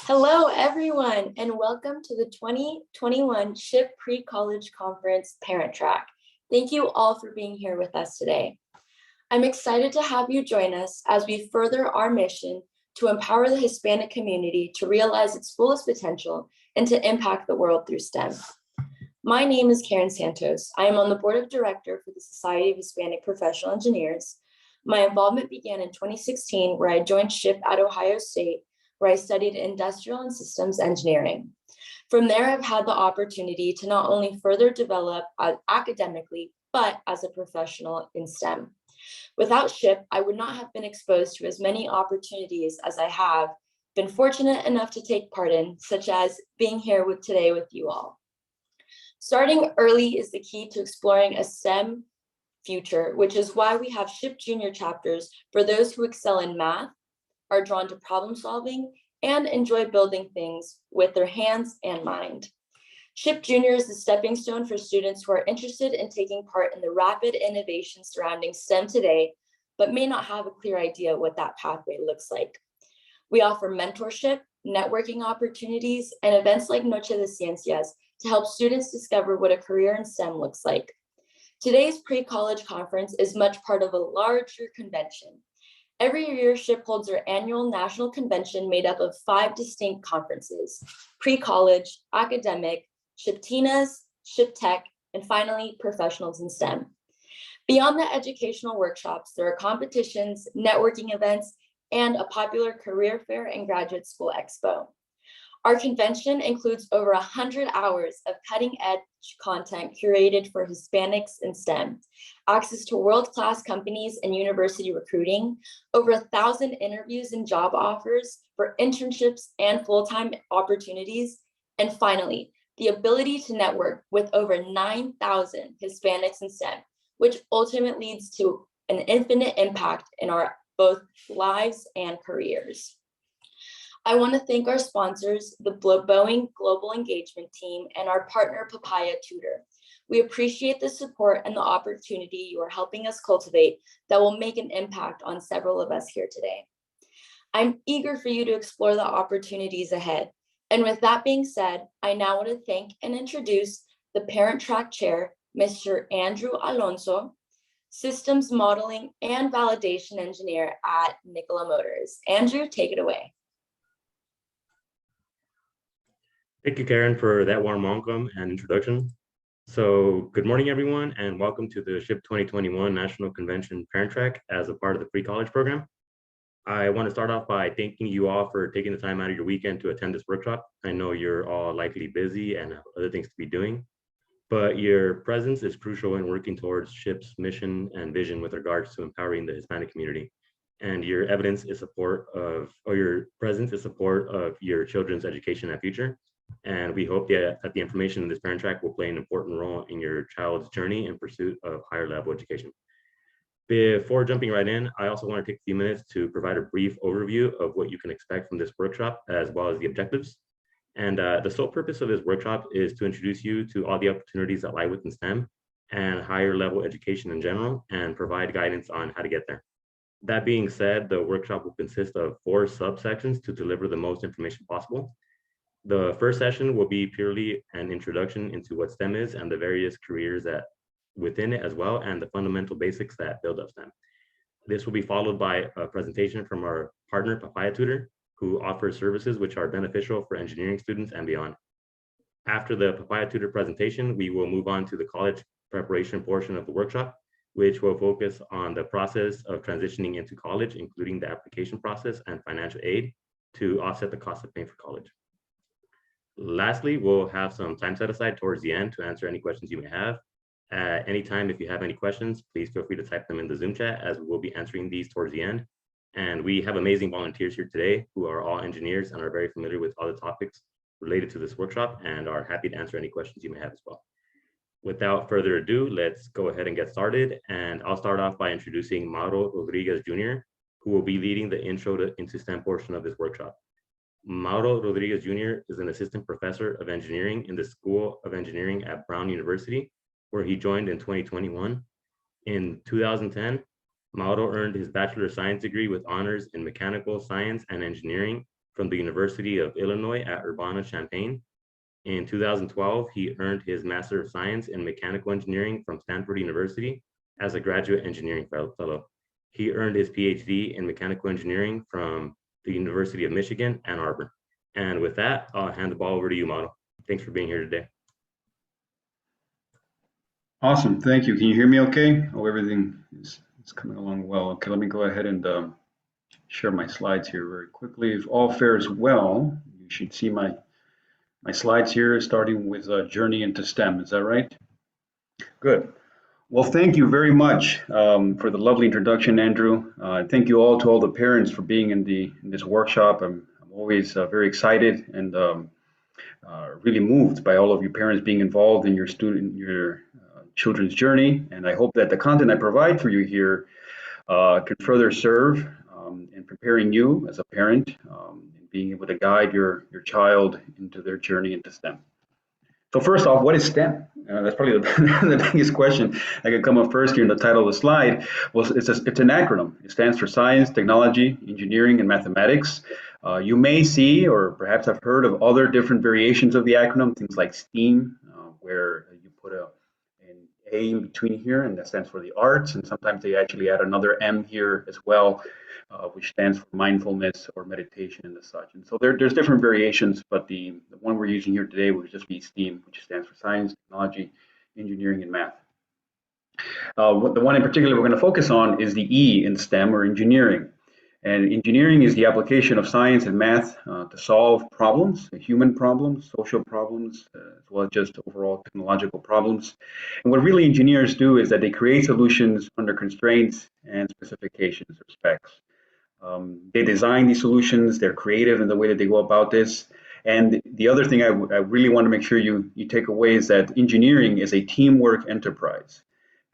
Hello, everyone, and welcome to the 2021 SHPE Pre-College Conference Parent Track. Thank you all for being here with us today. I'm excited to have you join us as we further our mission to empower the Hispanic community to realize its fullest potential and to impact the world through STEM. My name is Karen Santos. I am on the board of directors for the Society of Hispanic Professional Engineers. My involvement began in 2016, where I joined SHPE at Ohio State, where I studied industrial and systems engineering. From there, I've had the opportunity to not only further develop academically, but as a professional in STEM. Without SHPE, I would not have been exposed to as many opportunities as I have been fortunate enough to take part in, such as being here today with you all. Starting early is the key to exploring a STEM future, which is why we have SHPE Junior chapters for those who excel in math, are drawn to problem solving, and enjoy building things with their hands and mind. SHPE Junior is the stepping stone for students who are interested in taking part in the rapid innovation surrounding STEM today, but may not have a clear idea what that pathway looks like. We offer mentorship, networking opportunities, and events like Noche de Ciencias to help students discover what a career in STEM looks like. Today's pre-college conference is much part of a larger convention. Every year, SHPE holds their annual national convention made up of 5 distinct conferences: pre-college, academic, SHPTinas, SHPE Tech, and finally, professionals in STEM. Beyond the educational workshops, there are competitions, networking events, and a popular career fair and graduate school expo. Our convention includes over 100 hours of cutting-edge content curated for Hispanics in STEM, access to world-class companies and university recruiting, over 1,000 interviews and job offers for internships and full-time opportunities, and finally, the ability to network with over 9,000 Hispanics in STEM, which ultimately leads to an infinite impact in our both lives and careers. I want to thank our sponsors, the Boeing Global Engagement Team, and our partner, Papaya Tutor. We appreciate the support and the opportunity you are helping us cultivate that will make an impact on several of us here today. I'm eager for you to explore the opportunities ahead. And with that being said, I now want to thank and introduce the Parent Track Chair, Mr. Andrew Alonso, Systems Modeling and Validation Engineer at Nikola Motors. Andrew, take it away. Thank you, Karen, for that warm welcome and introduction. So good morning, everyone, and welcome to the SHPE 2021 National Convention Parent Track as a part of the pre-college program. I want to start off by thanking you all for taking the time out of your weekend to attend this workshop. I know you're all likely busy and have other things to be doing, but your presence is crucial in working towards SHPE's mission and vision with regards to empowering the Hispanic community. And your evidence is support of, or your presence is support of your children's education and future. And we hope that the information in this parent track will play an important role in your child's journey in pursuit of higher level education. Before jumping right in, I also want to take a few minutes to provide a brief overview of what you can expect from this workshop, as well as the objectives. And the sole purpose of this workshop is to introduce you to all the opportunities that lie within STEM and higher level education in general, and provide guidance on how to get there. That being said, the workshop will consist of 4 subsections to deliver the most information possible. The first session will be purely an introduction into what STEM is and the various careers that within it as well, and the fundamental basics that build up STEM. This will be followed by a presentation from our partner, Papaya Tutor, who offers services which are beneficial for engineering students and beyond. After the Papaya Tutor presentation, we will move on to the college preparation portion of the workshop, which will focus on the process of transitioning into college, including the application process and financial aid to offset the cost of paying for college. Lastly, we'll have some time set aside towards the end to answer any questions you may have. At any time, if you have any questions, please feel free to type them in the Zoom chat, as we'll be answering these towards the end. And we have amazing volunteers here today who are all engineers and are very familiar with all the topics related to this workshop and are happy to answer any questions you may have as well. Without further ado, let's go ahead and get started. And I'll start off by introducing Mauro Rodriguez Jr., who will be leading the intro into STEM portion of this workshop. Mauro Rodriguez Jr. is an assistant professor of engineering in the School of Engineering at Brown University, where he joined in 2021. In 2010, Mauro earned his Bachelor of Science degree with honors in mechanical science and engineering from the University of Illinois at Urbana-Champaign. In 2012, he earned his Master of Science in Mechanical Engineering from Stanford University as a graduate engineering fellow. He earned his PhD in Mechanical Engineering from the University of Michigan, Ann Arbor. And with that, I'll hand the ball over to you, Model. Thanks for being here today. Awesome, thank you. Can you hear me okay? Oh, everything is coming along well. Okay, let me go ahead and share my slides here very quickly. If all fares well, you should see my slides here, starting with Journey into STEM. Is that right? Good. Well, thank you very much for the lovely introduction, Andrew. Thank you all to all the parents for being in this workshop. I'm always very excited and really moved by all of you parents being involved in your children's journey. And I hope that the content I provide for you here can further serve in preparing you as a parent and being able to guide your child into their journey into STEM. So first off, what is STEM? That's probably the biggest question that could come up first here in the title of the slide. Well, it's an acronym. It stands for Science, Technology, Engineering, and Mathematics. You may see, or perhaps have heard of other different variations of the acronym, things like STEAM, where you put an A in between here, and that stands for the arts, and sometimes they actually add another M here as well, which stands for mindfulness or meditation and such. And so there's different variations, but the one we're using here today would just be STEAM, which stands for Science, Technology, Engineering, and Math. The one in particular we're going to focus on is the E in STEM, or engineering. And engineering is the application of science and math to solve problems, human problems, social problems, as well as just overall technological problems. And what really engineers do is that they create solutions under constraints and specifications or specs. They design these solutions, they're creative in the way that they go about this. And the other thing I really want to make sure you take away is that engineering is a teamwork enterprise.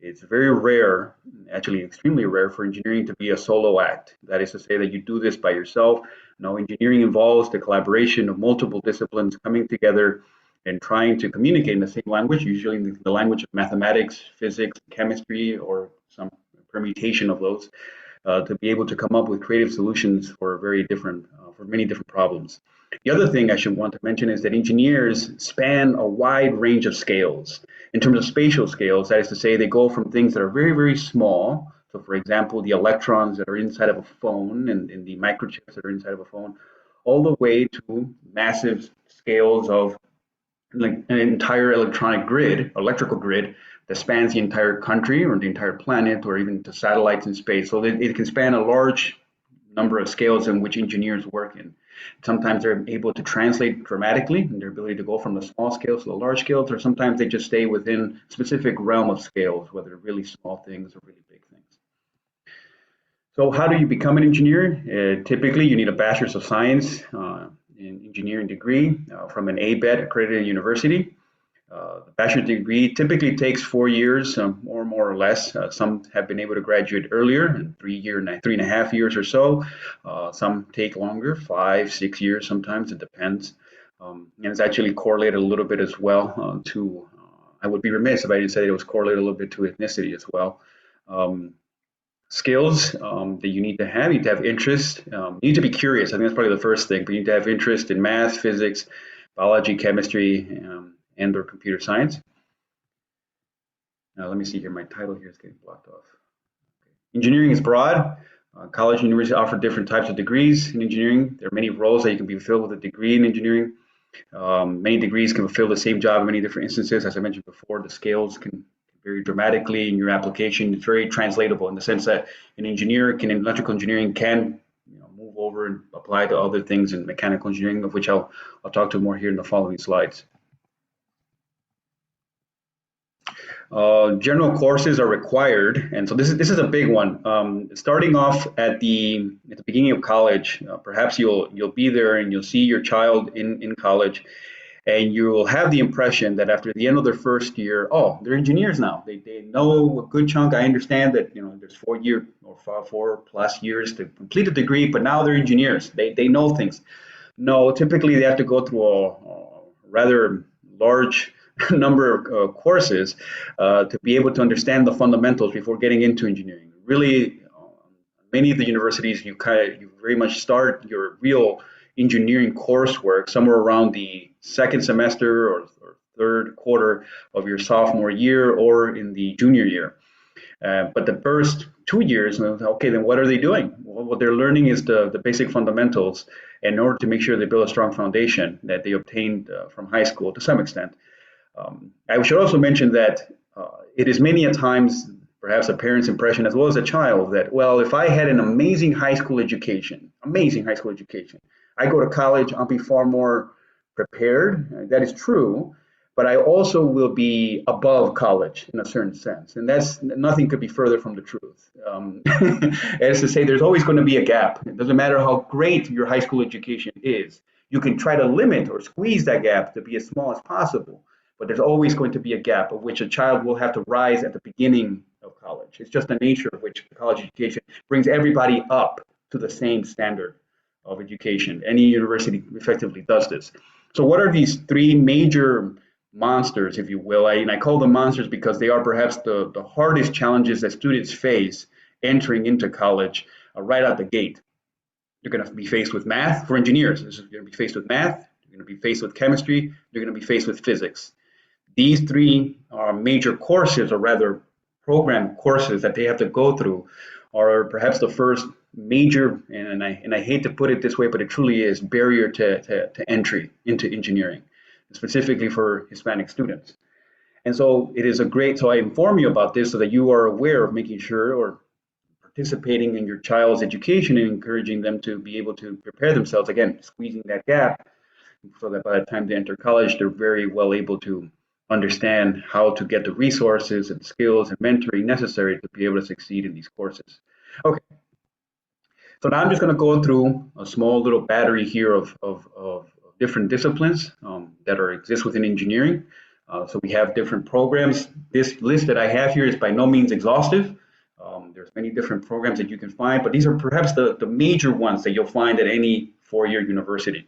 It's very rare, actually extremely rare, for engineering to be a solo act. That is to say that you do this by yourself. No, engineering involves the collaboration of multiple disciplines coming together and trying to communicate in the same language, usually the language of mathematics, physics, chemistry, or some permutation of those, to be able to come up with creative solutions for many different problems. The other thing I should want to mention is that engineers span a wide range of scales. In terms of spatial scales, that is to say, they go from things that are very, very small. So for example, the electrons that are inside of a phone and the microchips that are inside of a phone, all the way to massive scales of like an entire electrical grid that spans the entire country or the entire planet, or even to satellites in space. So it can span a large number of scales in which engineers work in. Sometimes they're able to translate dramatically in their ability to go from the small scales to the large scales, or sometimes they just stay within a specific realm of scales, whether really small things or really big things. So how do you become an engineer? Typically, you need a Bachelor's of Science in Engineering degree from an ABET accredited university. The bachelor's degree typically takes 4 years, or more or less. Some have been able to graduate earlier, in 3.5 years or so. Some take longer, 5, 6 years sometimes, it depends. And it's actually correlated a little bit as well to, I would be remiss if I didn't say it was correlated a little bit to ethnicity as well. Skills that you need to have interest. You need to be curious. I think that's probably the first thing, but you need to have interest in math, physics, biology, chemistry, and or computer science. Now let me see here, my title here is getting blocked off. Engineering is broad. College and university offer different types of degrees in engineering. There are many roles that you can be filled with a degree in engineering. Many degrees can fulfill the same job in many different instances. As I mentioned before, the scales can vary dramatically in your application. It's very translatable in the sense that an engineer in electrical engineering can move over and apply to other things in mechanical engineering, of which I'll talk to more here in the following slides. General courses are required, and so this is a big one. Starting off at the beginning of college, perhaps you'll be there and you'll see your child in college, and you will have the impression that after the end of their first year, oh, they're engineers now. They know a good chunk. I understand that there's 4 years or 4+ years to complete a degree, but now they're engineers. They know things. No, typically they have to go through a rather large number of courses to be able to understand the fundamentals before getting into engineering. Really, many of the universities, you very much start your real engineering coursework somewhere around the second semester or third quarter of your sophomore year or in the junior year. But the first 2 years, okay, then what are they doing? Well, what they're learning is the basic fundamentals in order to make sure they build a strong foundation that they obtained from high school to some extent. I should also mention that it is many a times perhaps a parent's impression as well as a child that, well, if I had an amazing high school education, I go to college, I'll be far more prepared. That is true, but I also will be above college in a certain sense. And that's nothing could be further from the truth. As to say, there's always going to be a gap. It doesn't matter how great your high school education is. You can try to limit or squeeze that gap to be as small as possible, but there's always going to be a gap of which a child will have to rise at the beginning of college. It's just the nature of which college education brings everybody up to the same standard of education. Any university effectively does this. So what are these three major monsters, if you will? And I call them monsters because they are perhaps the hardest challenges that students face entering into college right out the gate. You're going to be faced with math for engineers. You're going to be faced with math. You're going to be faced with chemistry. You're going to be faced with physics. These three major courses, or rather program courses that they have to go through, are perhaps the first major, and I hate to put it this way, but it truly is, barrier to entry into engineering, specifically for Hispanic students. And so it is so I inform you about this so that you are aware of making sure or participating in your child's education and encouraging them to be able to prepare themselves, again, squeezing that gap so that by the time they enter college, they're very well able to understand how to get the resources and skills and mentoring necessary to be able to succeed in these courses. Okay, so now I'm just going to go through a small little battery here of different disciplines that exist within engineering. So we have different programs. This list that I have here is by no means exhaustive. There's many different programs that you can find, but these are perhaps the major ones that you'll find at any four-year university.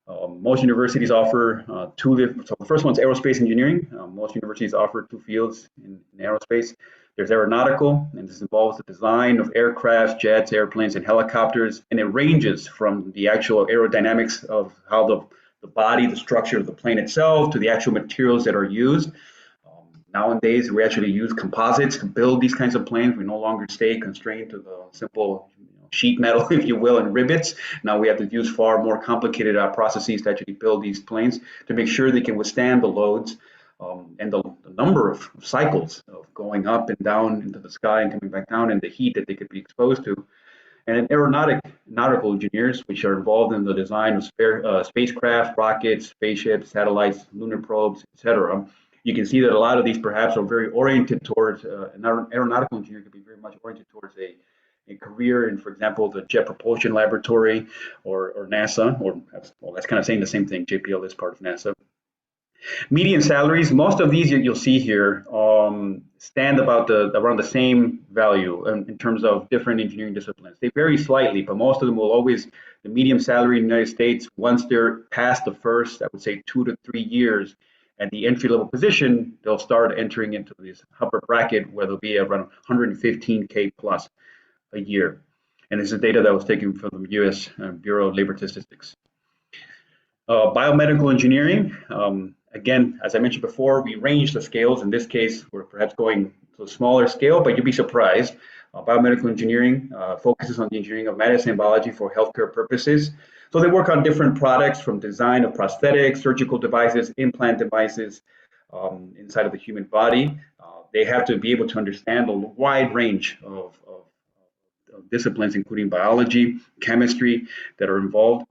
Most universities offer so the first one's aerospace engineering. Most universities offer two fields in aerospace. There's aeronautical, and this involves the design of aircraft, jets, airplanes, and helicopters, and it ranges from the actual aerodynamics of how the body, the structure of the plane itself, to the actual materials that are used. Nowadays, we actually use composites to build these kinds of planes. We no longer stay constrained to the simple sheet metal, if you will, and rivets. Now we have to use far more complicated processes to actually build these planes to make sure they can withstand the loads and the number of cycles of going up and down into the sky and coming back down, and the heat that they could be exposed to. And nautical engineers, which are involved in the design of spacecraft, rockets, spaceships, satellites, lunar probes, etc. You can see that a lot of these perhaps are very oriented towards, an aeronautical engineer could be very much oriented towards a career in, for example, the Jet Propulsion Laboratory or NASA, that's kind of saying the same thing. JPL is part of NASA. Median salaries, most of these you'll see here stand about around the same value in terms of different engineering disciplines. They vary slightly, but most of them will always, the median salary in the United States, once they're past the first, I would say 2 to 3 years at the entry-level position, they'll start entering into this upper bracket where they'll be around 115K plus a year. And this is data that was taken from the U.S. Bureau of Labor Statistics. Biomedical engineering, again, as I mentioned before, we range the scales. In this case, we're perhaps going to a smaller scale, but you'd be surprised. Biomedical engineering focuses on the engineering of medicine and biology for healthcare purposes. So they work on different products, from design of prosthetics, surgical devices, implant devices inside of the human body. They have to be able to understand a wide range of disciplines, including biology, chemistry, that are involved.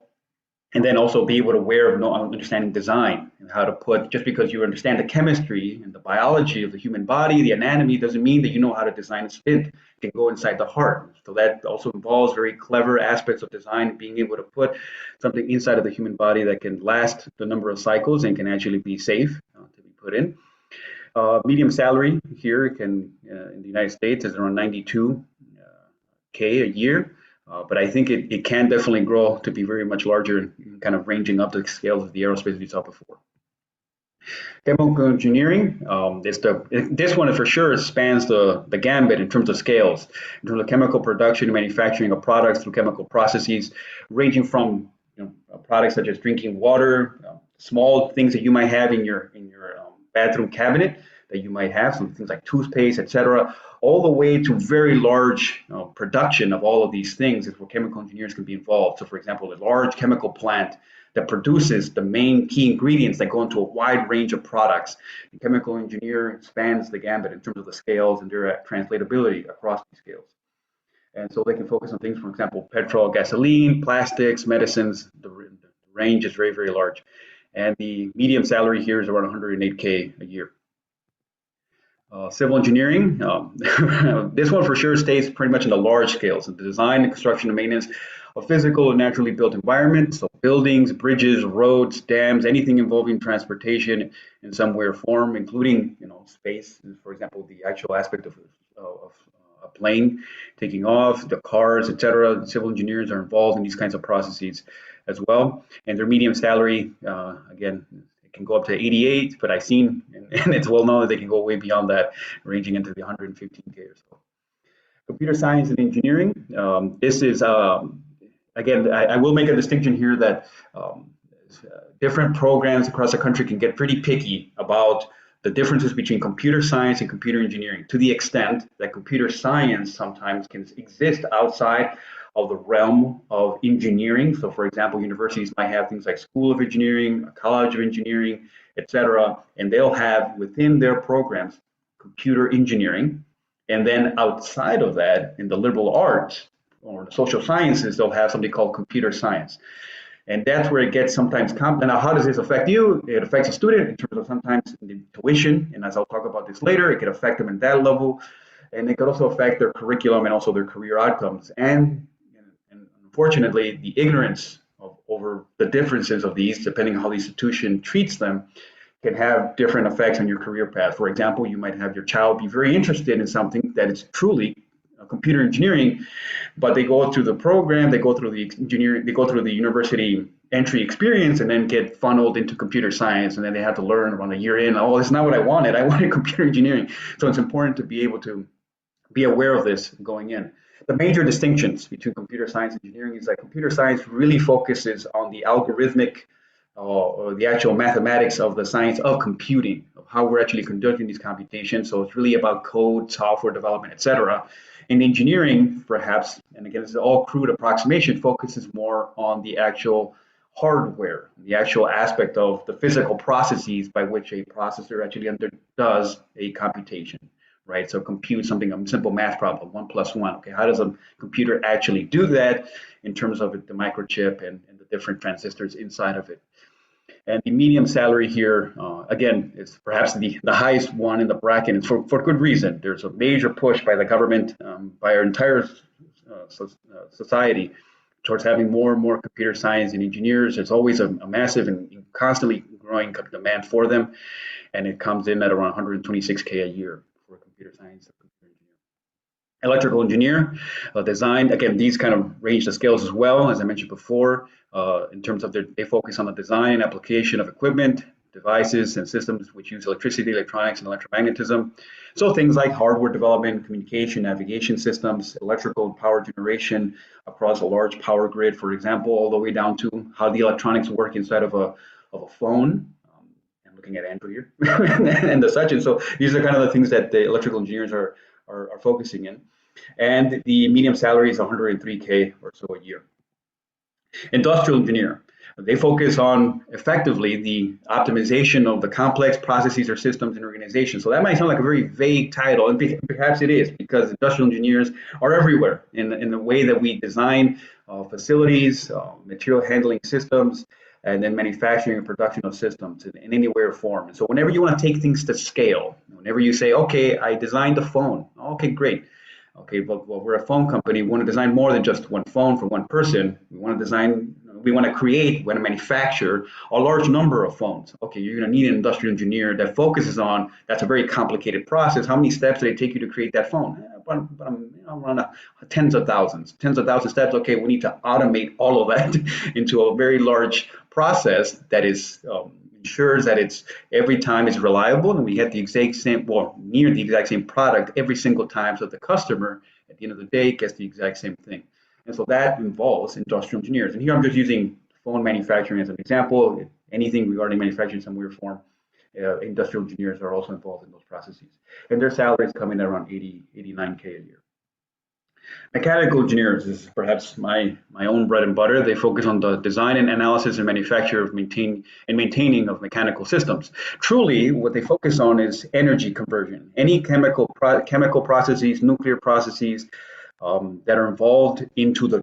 And then also be able to aware of understanding design and how to put, just because you understand the chemistry and the biology of the human body, the anatomy, doesn't mean that you know how to design a stent. It can go inside the heart. So that also involves very clever aspects of design, being able to put something inside of the human body that can last the number of cycles and can actually be safe to be put in. Medium salary here in the United States is around 92K a year. But I think it can definitely grow to be very much larger, kind of ranging up the scales of the aerospace we saw before. Chemical engineering, this one for sure spans the gambit in terms of scales, in terms of chemical production and manufacturing of products through chemical processes, ranging from products such as drinking water, small things that you might have in your bathroom cabinet that you might have, some things like toothpaste, etc., all the way to very large production of all of these things is where chemical engineers can be involved. So, for example, a large chemical plant that produces the main key ingredients that go into a wide range of products. The chemical engineer spans the gambit in terms of the scales and their translatability across these scales. And so they can focus on things, for example, petrol, gasoline, plastics, medicines. The range is very, very large. And the median salary here is around 108K a year. Civil engineering, this one for sure stays pretty much in the large scales, the design and construction and maintenance of physical and naturally built environments, so buildings, bridges, roads, dams, anything involving transportation in some way or form, including space, for example, the actual aspect of a plane taking off, the cars, etc. Civil engineers are involved in these kinds of processes as well, and their median salary, again, can go up to 88, but I've seen, and it's well known that they can go way beyond that, ranging into the 115K or so. Computer science and engineering. This is, again, I will make a distinction here that different programs across the country can get pretty picky about the differences between computer science and computer engineering, to the extent that computer science sometimes can exist outside of the realm of engineering. So, for example, universities might have things like School of Engineering, College of Engineering, etc., and they'll have within their programs computer engineering. And then outside of that, in the liberal arts or the social sciences, they'll have something called computer science. And that's where it gets sometimes complicated. Now, how does this affect you? It affects a student in terms of sometimes the tuition, and as I'll talk about this later, it could affect them in that level, and it could also affect their curriculum and also their career outcomes. And unfortunately, the ignorance over the differences of these, depending on how the institution treats them, can have different effects on your career path. For example, you might have your child be very interested in something that is truly computer engineering, but they go through the program, they go through the engineering, they go through the university entry experience, and then get funneled into computer science, and then they have to learn around a year in, oh, that's not what I wanted. I wanted computer engineering. So it's important to be able to be aware of this going in. The major distinctions between computer science and engineering is that computer science really focuses on the algorithmic or the actual mathematics of the science of computing, of how we're actually conducting these computations. So it's really about code, software development, etc. In engineering, perhaps, and again, this is all crude approximation, focuses more on the actual hardware, the actual aspect of the physical processes by which a processor actually does a computation. Right, so compute something, a simple math problem, 1 + 1. Okay, how does a computer actually do that in terms of the microchip and the different transistors inside of it? And the median salary here, again, is perhaps the highest one in the bracket, and for good reason. There's a major push by the government, by our entire society, towards having more and more computer science and engineers. There's always a massive and constantly growing demand for them, and it comes in at around 126K a year. Computer science, computer engineer. Electrical engineer, design, again, these kind of range the scales as well, as I mentioned before, in terms of they focus on the design and application of equipment, devices, and systems which use electricity, electronics, and electromagnetism. So things like hardware development, communication, navigation systems, electrical and power generation across a large power grid, for example, all the way down to how the electronics work inside of a phone. Looking at Andrew here and the such, and so these are kind of the things that the electrical engineers are focusing in, and the median salary is 103K or so a year. Industrial engineer, they focus on effectively the optimization of the complex processes or systems in organizations. So that might sound like a very vague title, and perhaps it is, because industrial engineers are everywhere in the way that we design facilities, material handling systems, and then manufacturing and production of systems in any way or form. And so whenever you want to take things to scale, whenever you say, okay, I designed a phone, okay, great. Okay, but well, we're a phone company. We want to design more than just one phone for one person. We want to design, we want to create, we want to manufacture a large number of phones. Okay, you're going to need an industrial engineer that focuses on, that's a very complicated process. How many steps do they take you to create that phone? Around tens of thousands steps. Okay, we need to automate all of that into a very large process that is ensures that it's every time is reliable, and we get the exact same, well, near the exact same product every single time, so the customer at the end of the day gets the exact same thing. And so that involves industrial engineers. And here I'm just using phone manufacturing as an example, anything regarding manufacturing in some weird form. Industrial engineers are also involved in those processes. And their salaries come in around 89K a year. Mechanical engineers is perhaps my own bread and butter. They focus on the design and analysis and manufacture of maintaining of mechanical systems. Truly, what they focus on is energy conversion. Any chemical processes, nuclear processes that are involved into the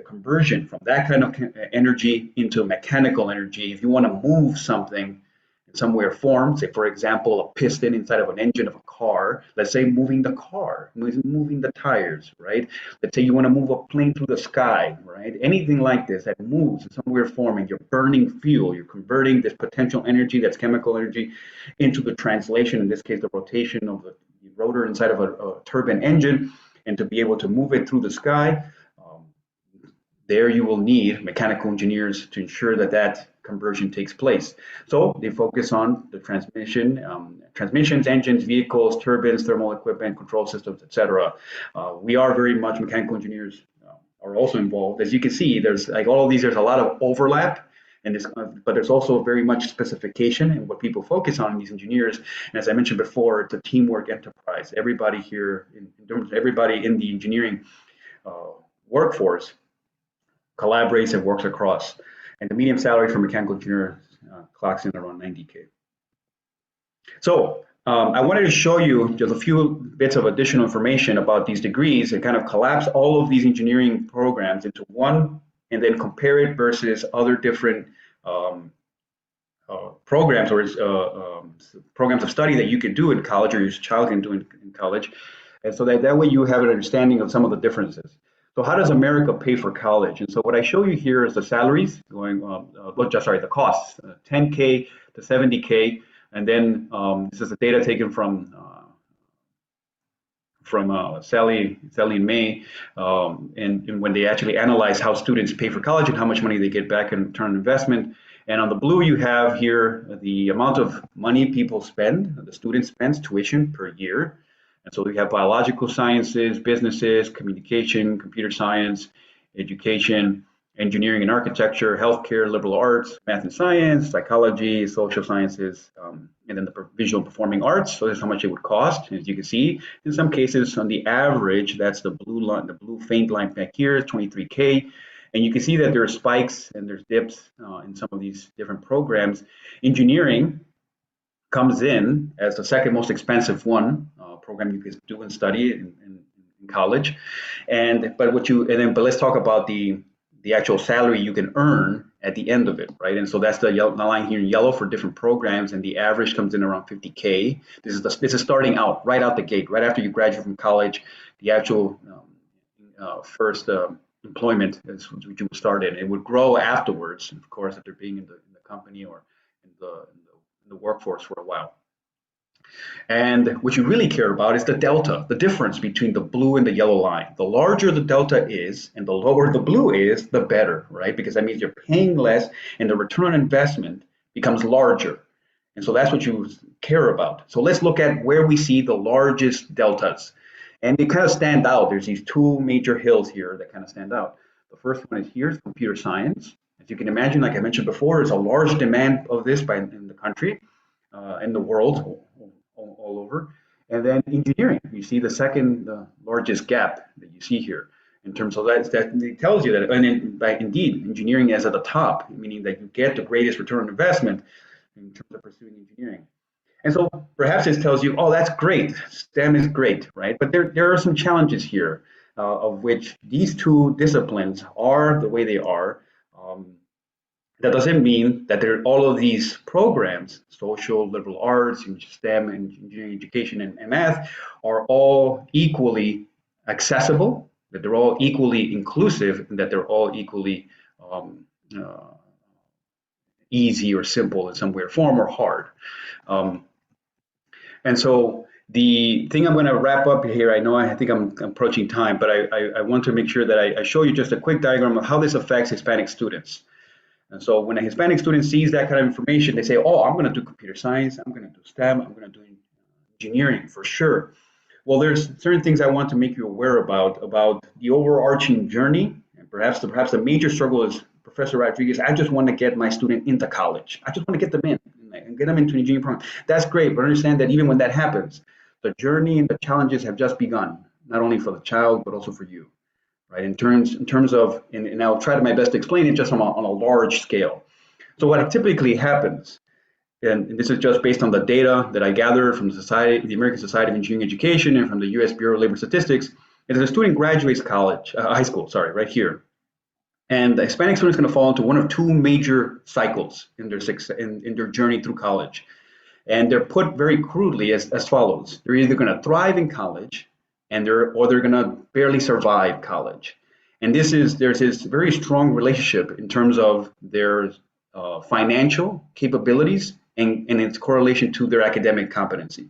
conversion from that kind of energy into mechanical energy. If you want to move something in some way or form, say for example, a piston inside of an engine of a car, let's say moving the car, moving the tires, right? Let's say you want to move a plane through the sky, right? Anything like this that moves in some way or form, and you're burning fuel, you're converting this potential energy, that's chemical energy, into the translation, in this case, the rotation of the rotor inside of a turbine engine, and to be able to move it through the sky. There you will need mechanical engineers to ensure that that conversion takes place. So they focus on the transmissions, engines, vehicles, turbines, thermal equipment, control systems, etc. We are very much mechanical engineers are also involved. As you can see, there's like all of these, there's a lot of overlap, and but there's also very much specification and what people focus on in these engineers. And as I mentioned before, it's a teamwork enterprise. Everybody here, everybody in the engineering workforce collaborates and works across. And the median salary for mechanical engineer clocks in around 90K. So I wanted to show you just a few bits of additional information about these degrees and kind of collapse all of these engineering programs into one, and then compare it versus other different programs or programs of study that you can do in college, or your child can do in college. And so that way you have an understanding of some of the differences. So how does America pay for college? And so what I show you here is the salaries going, the costs, 10K to 70K. And then this is the data taken from Sally and May, and when they actually analyze how students pay for college and how much money they get back in return on investment. And on the blue, you have here the amount of money people spend, the student spends tuition per year. And so we have biological sciences, businesses, communication, computer science, education, engineering and architecture, healthcare, liberal arts, math and science, psychology, social sciences, and then the visual and performing arts. So this is how much it would cost. As you can see, in some cases, on the average, that's the blue line, the blue faint line back here is 23K. And you can see that there are spikes and there's dips in some of these different programs. Engineering comes in as the second most expensive program you can do and study in college. But let's talk about the actual salary you can earn at the end of it, right? And so that's the line here in yellow for different programs, and the average comes in around 50K. This is starting out right out the gate, right after you graduate from college. The actual first employment is what you would start in. It would grow afterwards, of course, after being in the company or in the workforce for a while. And what you really care about is the delta, the difference between the blue and the yellow line. The larger the delta is and the lower the blue is, the better, right? Because that means you're paying less and the return on investment becomes larger. And so that's what you care about. So let's look at where we see the largest deltas. And they kind of stand out. There's these two major hills here that kind of stand out. The first one is here's computer science. As you can imagine, like I mentioned before, there's a large demand of this in the country, in the world, all over. And then engineering, you see the second largest gap that you see here in terms of that it tells you that, and indeed, engineering is at the top, meaning that you get the greatest return on investment in terms of pursuing engineering. And so perhaps this tells you, oh, that's great, STEM is great, right? But there are some challenges here, of which these two disciplines are the way they are. That doesn't mean that all of these programs, social, liberal arts, STEM, and engineering education, and math, are all equally accessible, that they're all equally inclusive, and that they're all equally easy or simple in some way or form, or hard. And so the thing I'm going to wrap up here, I think I'm approaching time, but I want to make sure that I show you just a quick diagram of how this affects Hispanic students. And so when a Hispanic student sees that kind of information, they say, oh, I'm going to do computer science, I'm going to do STEM, I'm going to do engineering for sure. Well, there's certain things I want to make you aware about the overarching journey, and perhaps the major struggle is Professor Rodriguez, I just want to get my student into college. I just want to get them in and get them into an engineering program. That's great, but understand that even when that happens, the journey and the challenges have just begun, not only for the child, but also for you, right? In terms of, and I'll try to my best to explain it just on a large scale. So what typically happens, and this is just based on the data that I gathered from the American Society of Engineering Education and from the U.S. Bureau of Labor Statistics, is that a student graduates high school, right here. And the Hispanic student is going to fall into one of two major cycles in their journey through college. And they're put very crudely as follows. They're either going to thrive in college or they're going to barely survive college. And there's this very strong relationship in terms of their financial capabilities and its correlation to their academic competency.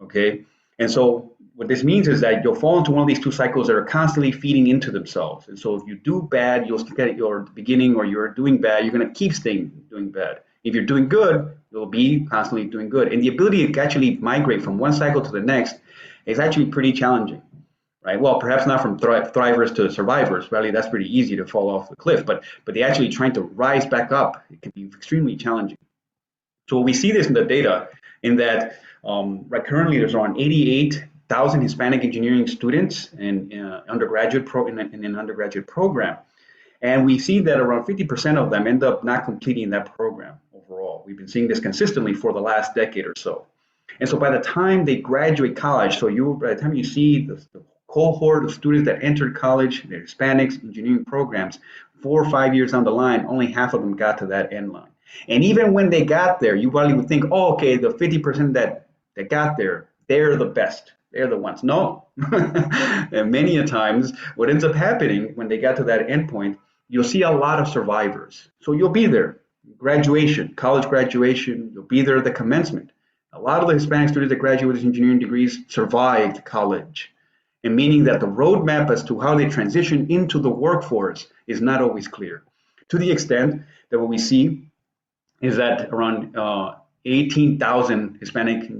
Okay, and so what this means is that you'll fall into one of these two cycles that are constantly feeding into themselves. And so if you do bad, you'll get at your beginning, or you're doing bad, you're going to keep doing bad. If you're doing good, you'll be constantly doing good. And the ability to actually migrate from one cycle to the next is actually pretty challenging, right? Well, perhaps not from thrivers to survivors. Really, that's pretty easy to fall off the cliff. But they actually trying to rise back up, it can be extremely challenging. So we see this in the data in that right currently there's around 88,000 Hispanic engineering students in an undergraduate program. And we see that around 50% of them end up not completing that program overall. We've been seeing this consistently for the last decade or so. And so by the time they graduate college, by the time you see the cohort of students that entered college, the Hispanics engineering programs, 4 or 5 years down the line, only half of them got to that end line. And even when they got there, you probably would think, oh, okay, the 50% that got there, they're the best. They're the ones. No. And many a times, what ends up happening when they got to that end point, you'll see a lot of survivors. So you'll be there. Graduation, college graduation, you'll be there at the commencement. A lot of the Hispanic students that graduate with engineering degrees survived college, and meaning that the roadmap as to how they transition into the workforce is not always clear. To the extent that what we see is that around 18,000 Hispanic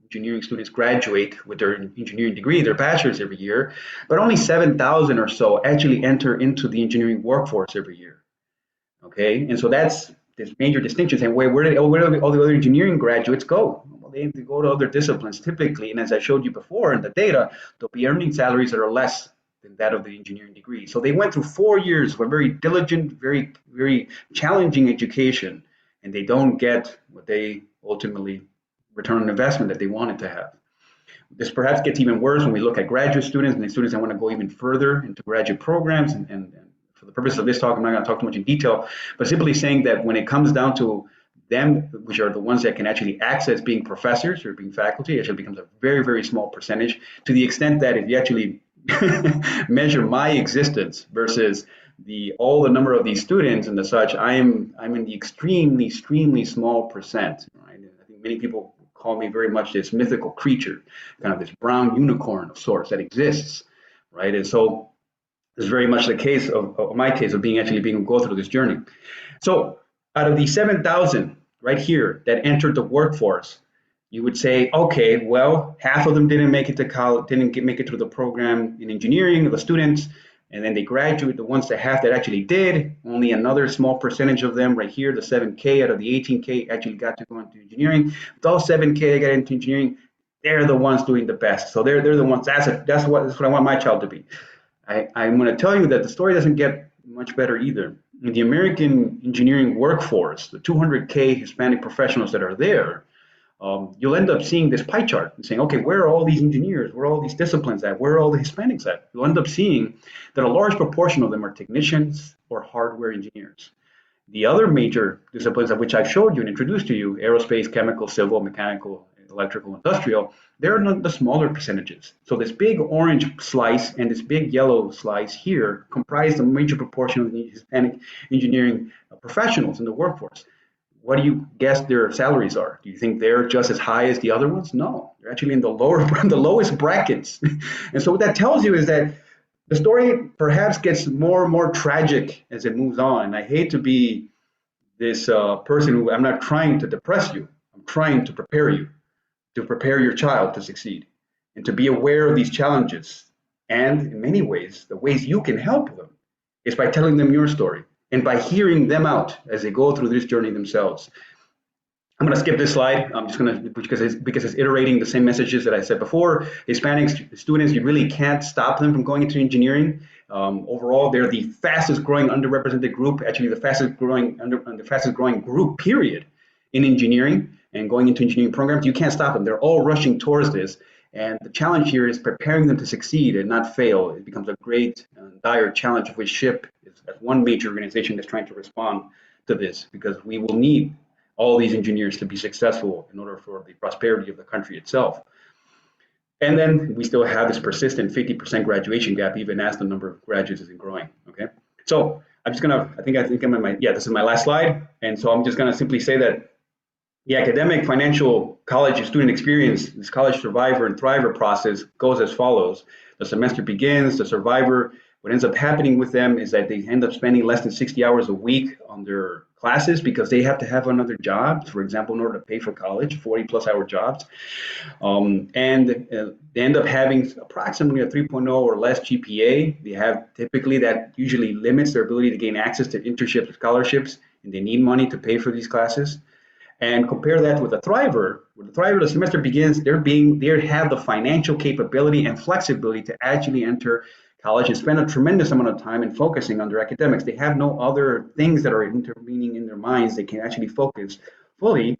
engineering students graduate with their engineering degree, their bachelor's every year, but only 7,000 or so actually enter into the engineering workforce every year. Okay, and so that's this major distinction saying, where do all the other engineering graduates go? Well, they go to other disciplines typically, and as I showed you before in the data, they'll be earning salaries that are less than that of the engineering degree. So they went through 4 years of a very diligent, very, very challenging education, and they don't get what they ultimately return on investment that they wanted to have. This perhaps gets even worse when we look at graduate students and the students that want to go even further into graduate programs. And for the purpose of this talk, I'm not going to talk too much in detail, but simply saying that when it comes down to them, which are the ones that can actually access being professors or being faculty, it actually becomes a very, very small percentage, to the extent that if you actually measure my existence versus all the number of these students and the such, I'm in the extremely small percent. Right? I think many people call me very much this mythical creature, kind of this brown unicorn of sorts that exists, right? And so this is very much the case of my case of go through this journey. So out of the 7,000 right here that entered the workforce, you would say, okay, well, half of them didn't make it to college, make it through the program in engineering, the students, and then they graduate. The ones that actually did, only another small percentage of them right here, the 7K out of the 18K actually got to go into engineering. Those 7K that got into engineering, they're the ones doing the best. So they're the ones, that's what I want my child to be. I'm going to tell you that the story doesn't get much better either. In the American engineering workforce, the 200K Hispanic professionals that are there, you'll end up seeing this pie chart and saying, okay, where are all these engineers? Where are all these disciplines at? Where are all the Hispanics at? You'll end up seeing that a large proportion of them are technicians or hardware engineers. The other major disciplines of which I've showed you and introduced to you, aerospace, chemical, civil, mechanical, electrical, industrial, they're the smaller percentages. So this big orange slice and this big yellow slice here comprise the major proportion of the Hispanic engineering professionals in the workforce. What do you guess their salaries are? Do you think they're just as high as the other ones? No, they're actually in the lowest brackets. And so what that tells you is that the story perhaps gets more and more tragic as it moves on. And I hate to be this person who, I'm not trying to depress you. I'm trying to prepare you, to prepare your child to succeed and to be aware of these challenges. And in many ways, the ways you can help them is by telling them your story and by hearing them out as they go through this journey themselves. I'm going to skip this slide. I'm just going to, because it's iterating the same messages that I said before. Hispanic students, you really can't stop them from going into engineering. Overall, they're the fastest growing underrepresented group, actually the fastest growing group, period, in engineering and going into engineering programs. You can't stop them. They're all rushing towards this. And the challenge here is preparing them to succeed and not fail. It becomes a great dire challenge, of which SHPE is one major organization that's trying to respond to this, because we will need all these engineers to be successful in order for the prosperity of the country itself. And then we still have this persistent 50% graduation gap, even as the number of graduates isn't growing. Okay, so I'm just gonna, I think I'm in my, this is my last slide. And so I'm just gonna simply say that the academic, financial, college and student experience, this college survivor and thriver process goes as follows. The semester begins, the survivor, what ends up happening with them is that they end up spending less than 60 hours a week on their classes because they have to have another job, for example, in order to pay for college, 40+ hour jobs. They end up having approximately a 3.0 or less GPA. They have typically, that usually limits their ability to gain access to internships or scholarships, and they need money to pay for these classes. And compare that with a thriver. With a thriver, the semester begins, they have the financial capability and flexibility to actually enter college and spend a tremendous amount of time in focusing on their academics. They have no other things that are intervening in their minds. They can actually focus fully.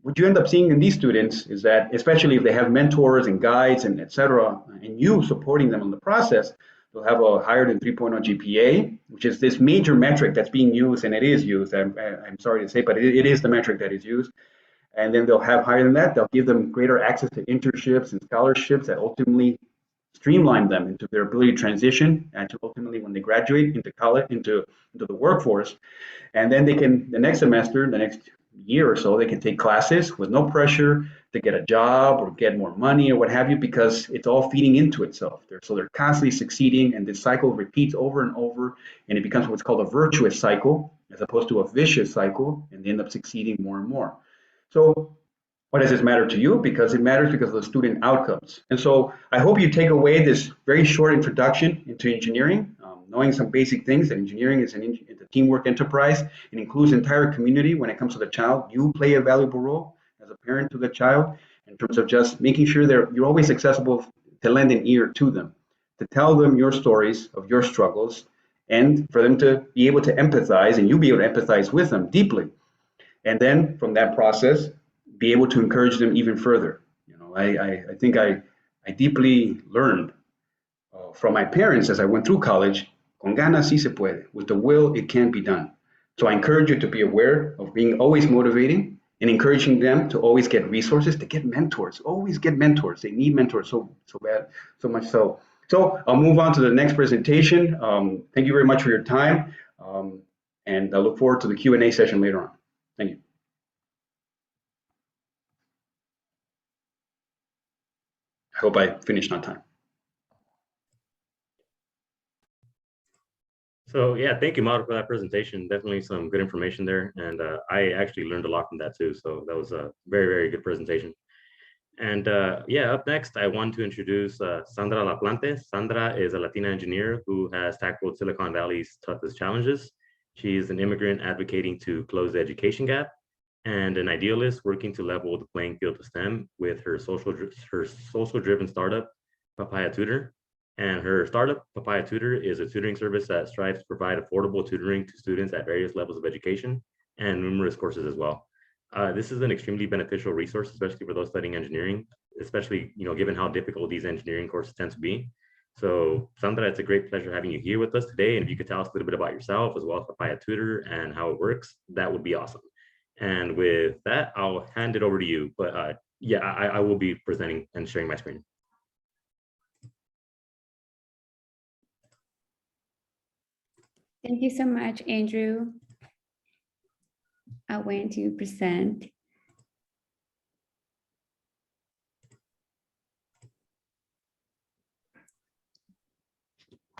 What you end up seeing in these students is that, especially if they have mentors and guides and etc., and you supporting them in the process, they'll have a higher than 3.0 GPA, which is this major metric that's being used, and it is used. I'm sorry to say, but it is the metric that is used. And then they'll have higher than that. They'll give them greater access to internships and scholarships that ultimately streamline them into their ability to transition and to ultimately, when they graduate into college, into the workforce. And then they can, the next semester, the next year or so, they can take classes with no pressure to get a job or get more money or what have you, because it's all feeding into itself. So they're constantly succeeding, and this cycle repeats over and over, and it becomes what's called a virtuous cycle as opposed to a vicious cycle, and they end up succeeding more and more. So why does this matter to you? Because it matters because of the student outcomes. And so I hope you take away this very short introduction into engineering, knowing some basic things, that engineering is a teamwork enterprise. It includes the entire community when it comes to the child. You play a valuable role as a parent to the child in terms of just making sure you're always accessible to lend an ear to them, to tell them your stories of your struggles, and for them to be able to empathize, and you be able to empathize with them deeply. And then from that process, be able to encourage them even further. You know, I think I deeply learned from my parents as I went through college. Con ganas sí se puede. With the will, it can be done. So I encourage you to be aware of being always motivating and encouraging them to always get resources, to get mentors. Always get mentors. They need mentors so bad, so much so. So I'll move on to the next presentation. Thank you very much for your time, and I look forward to the Q&A session later on. Thank you. I hope I finished on time. So yeah, thank you, Mauro, for that presentation. Definitely some good information there. And I actually learned a lot from that too. So that was a very, very good presentation. And yeah, up next, I want to introduce Sandra Laplante. Sandra is a Latina engineer who has tackled Silicon Valley's toughest challenges. She's an immigrant advocating to close the education gap, and an idealist working to level the playing field to STEM with her social-driven startup, Papaya Tutor. And her startup, Papaya Tutor, is a tutoring service that strives to provide affordable tutoring to students at various levels of education and numerous courses as well. This is an extremely beneficial resource, especially for those studying engineering, especially given how difficult these engineering courses tend to be. So Sandra, it's a great pleasure having you here with us today. And if you could tell us a little bit about yourself as well as Papaya Tutor and how it works, that would be awesome. And with that, I'll hand it over to you. But yeah, I will be presenting and sharing my screen. Thank you so much, Andrew. I want to present.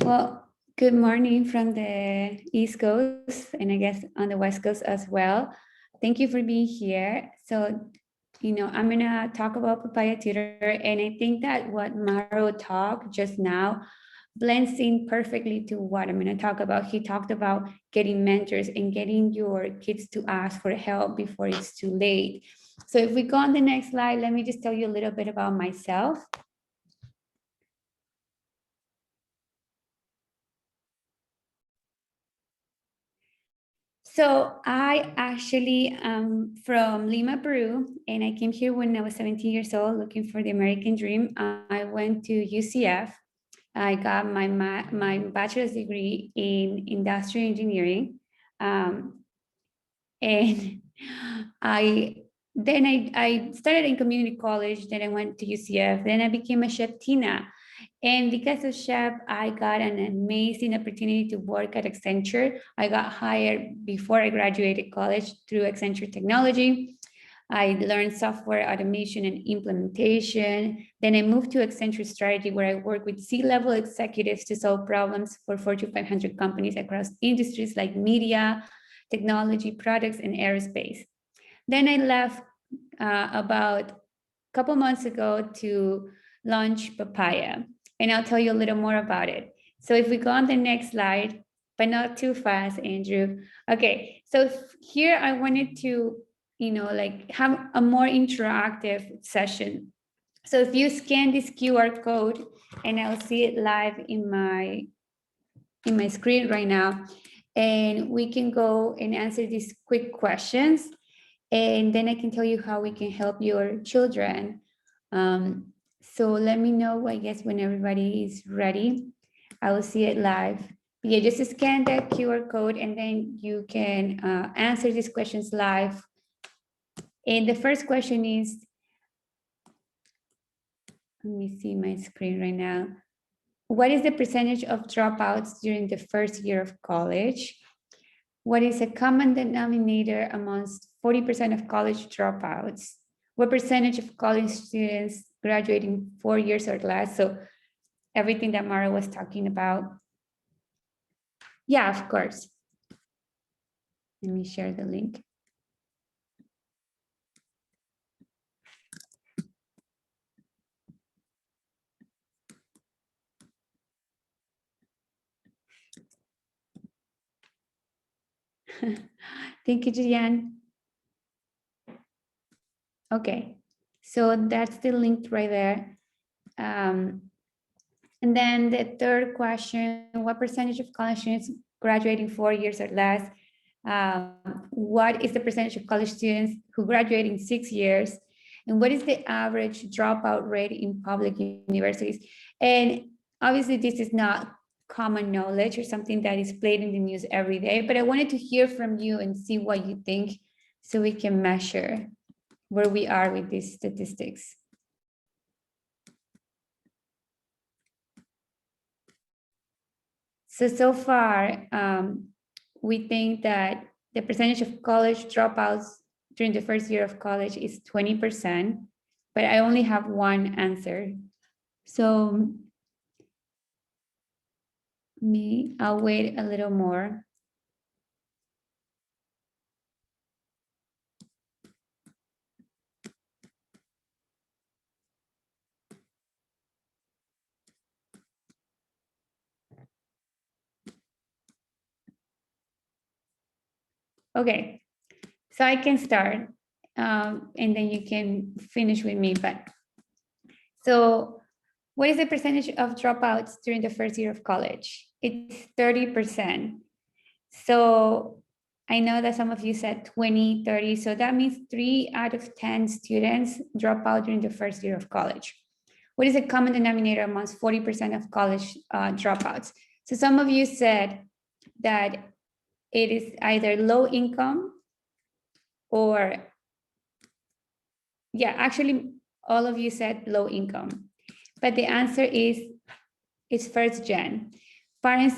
Well, good morning from the East Coast, and I guess on the West Coast as well. Thank you for being here. So, I'm gonna talk about Papaya Tutor, and I think that what Mauro talked just now blends in perfectly to what I'm going to talk about. He talked about getting mentors and getting your kids to ask for help before it's too late. So if we go on the next slide, let me just tell you a little bit about myself. So I actually am from Lima, Peru, and I came here when I was 17 years old looking for the American dream. I went to UCF. I got my bachelor's degree in industrial engineering. And I started in community college, then I went to UCF, then I became a chef Tina. And because of chef, I got an amazing opportunity to work at Accenture. I got hired before I graduated college through Accenture Technology. I learned software automation and implementation. Then I moved to Accenture Strategy, where I work with C-level executives to solve problems for Fortune 500 companies across industries like media, technology, products, and aerospace. Then I left about a couple months ago to launch Papaya, and I'll tell you a little more about it. So if we go on the next slide, but not too fast, Andrew. Okay, so here I wanted to, like have a more interactive session. So if you scan this QR code, and I'll see it live in my screen right now, and we can go and answer these quick questions. And then I can tell you how we can help your children. So let me know, I guess, when everybody is ready. I will see it live. Yeah, just scan that QR code and then you can answer these questions live. And the first question is, let me see my screen right now. What is the percentage of dropouts during the first year of college? What is a common denominator amongst 40% of college dropouts? What percentage of college students graduating 4 years or less? So everything that Mara was talking about. Yeah, of course. Let me share the link. Thank you, Julianne. Okay, so that's the link right there. And then the third question, what percentage of college students graduating 4 years or less? What is the percentage of college students who graduate in 6 years? And what is the average dropout rate in public universities? And obviously this is not common knowledge or something that is played in the news every day, but I wanted to hear from you and see what you think so we can measure where we are with these statistics. So far, we think that the percentage of college dropouts during the first year of college is 20%, but I only have one answer. So I'll wait a little more. Okay, so I can start and then you can finish with me. But so what is the percentage of dropouts during the first year of college? It's 30%. So I know that some of you said 20, 30. So that means 3 out of 10 students drop out during the first year of college. What is the common denominator amongst 40% of college dropouts? So some of you said that it is either low income or, yeah, actually all of you said low income, but the answer is it's first gen. Parents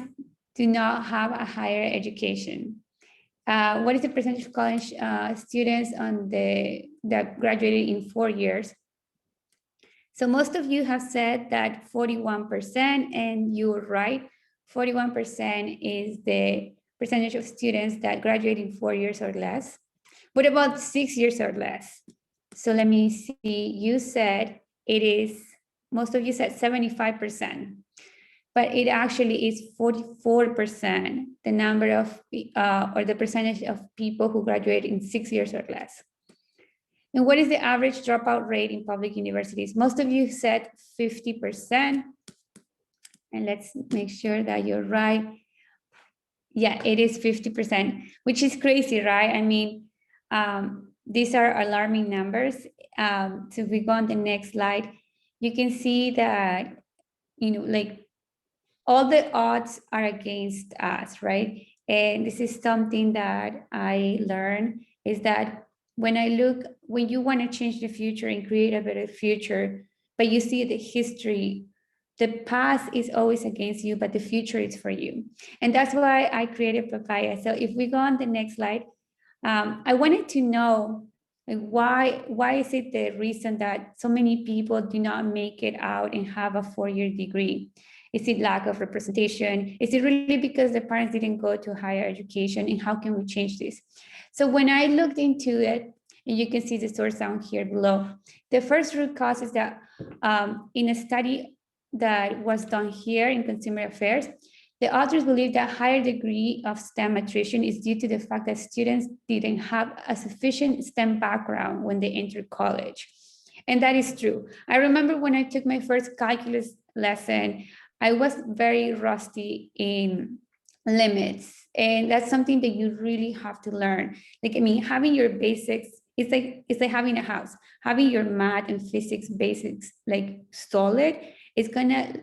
do not have a higher education. What is the percentage of college students that graduated in 4 years? So most of you have said that 41%, and you're right. 41% is the percentage of students that graduate in 4 years or less. What about 6 years or less? So let me see, you said it is, most of you said 75%. but it actually is 44%, the number of, or the percentage of people who graduate in 6 years or less. And what is the average dropout rate in public universities? Most of you said 50%. And let's make sure that you're right. Yeah, it is 50%, which is crazy, right? I mean, these are alarming numbers. So if we go on the next slide, you can see that, like all the odds are against us, right? And this is something that I learned, is that when you want to change the future and create a better future, but you see the history, the past is always against you, but the future is for you. And that's why I created Papaya. So if we go on the next slide, I wanted to know, like, why is it the reason that so many people do not make it out and have a 4-year degree? Is it lack of representation? Is it really because the parents didn't go to higher education? And how can we change this? So when I looked into it, and you can see the source down here below, the first root cause is that in a study that was done here in consumer affairs, the authors believe that higher degree of STEM attrition is due to the fact that students didn't have a sufficient STEM background when they entered college. And that is true. I remember when I took my first calculus lesson, I was very rusty in limits. And that's something that you really have to learn. Like, I mean, having your basics, it's like having a house. Having your math and physics basics like solid is gonna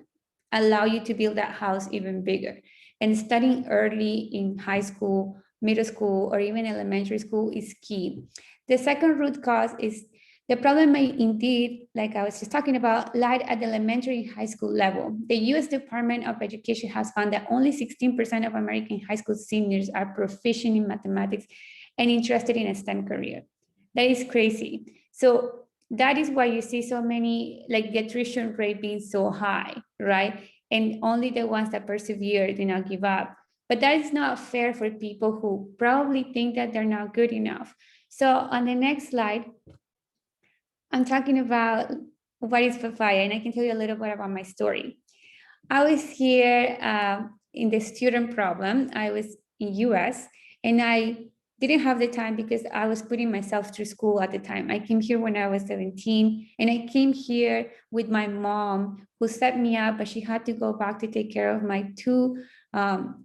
allow you to build that house even bigger. And studying early in high school, middle school, or even elementary school is key. The second root cause is the problem may indeed, like I was just talking about, lied at the elementary and high school level. The US Department of Education has found that only 16% of American high school seniors are proficient in mathematics and interested in a STEM career. That is crazy. So that is why you see so many, like the attrition rate being so high, right? And only the ones that persevere do not give up. But that is not fair for people who probably think that they're not good enough. So on the next slide, I'm talking about what is Papaya, and I can tell you a little bit about my story. I was here in the student problem. I was in US, and I didn't have the time because I was putting myself through school at the time. I came here when I was 17, and I came here with my mom, who set me up, but she had to go back to take care of my 2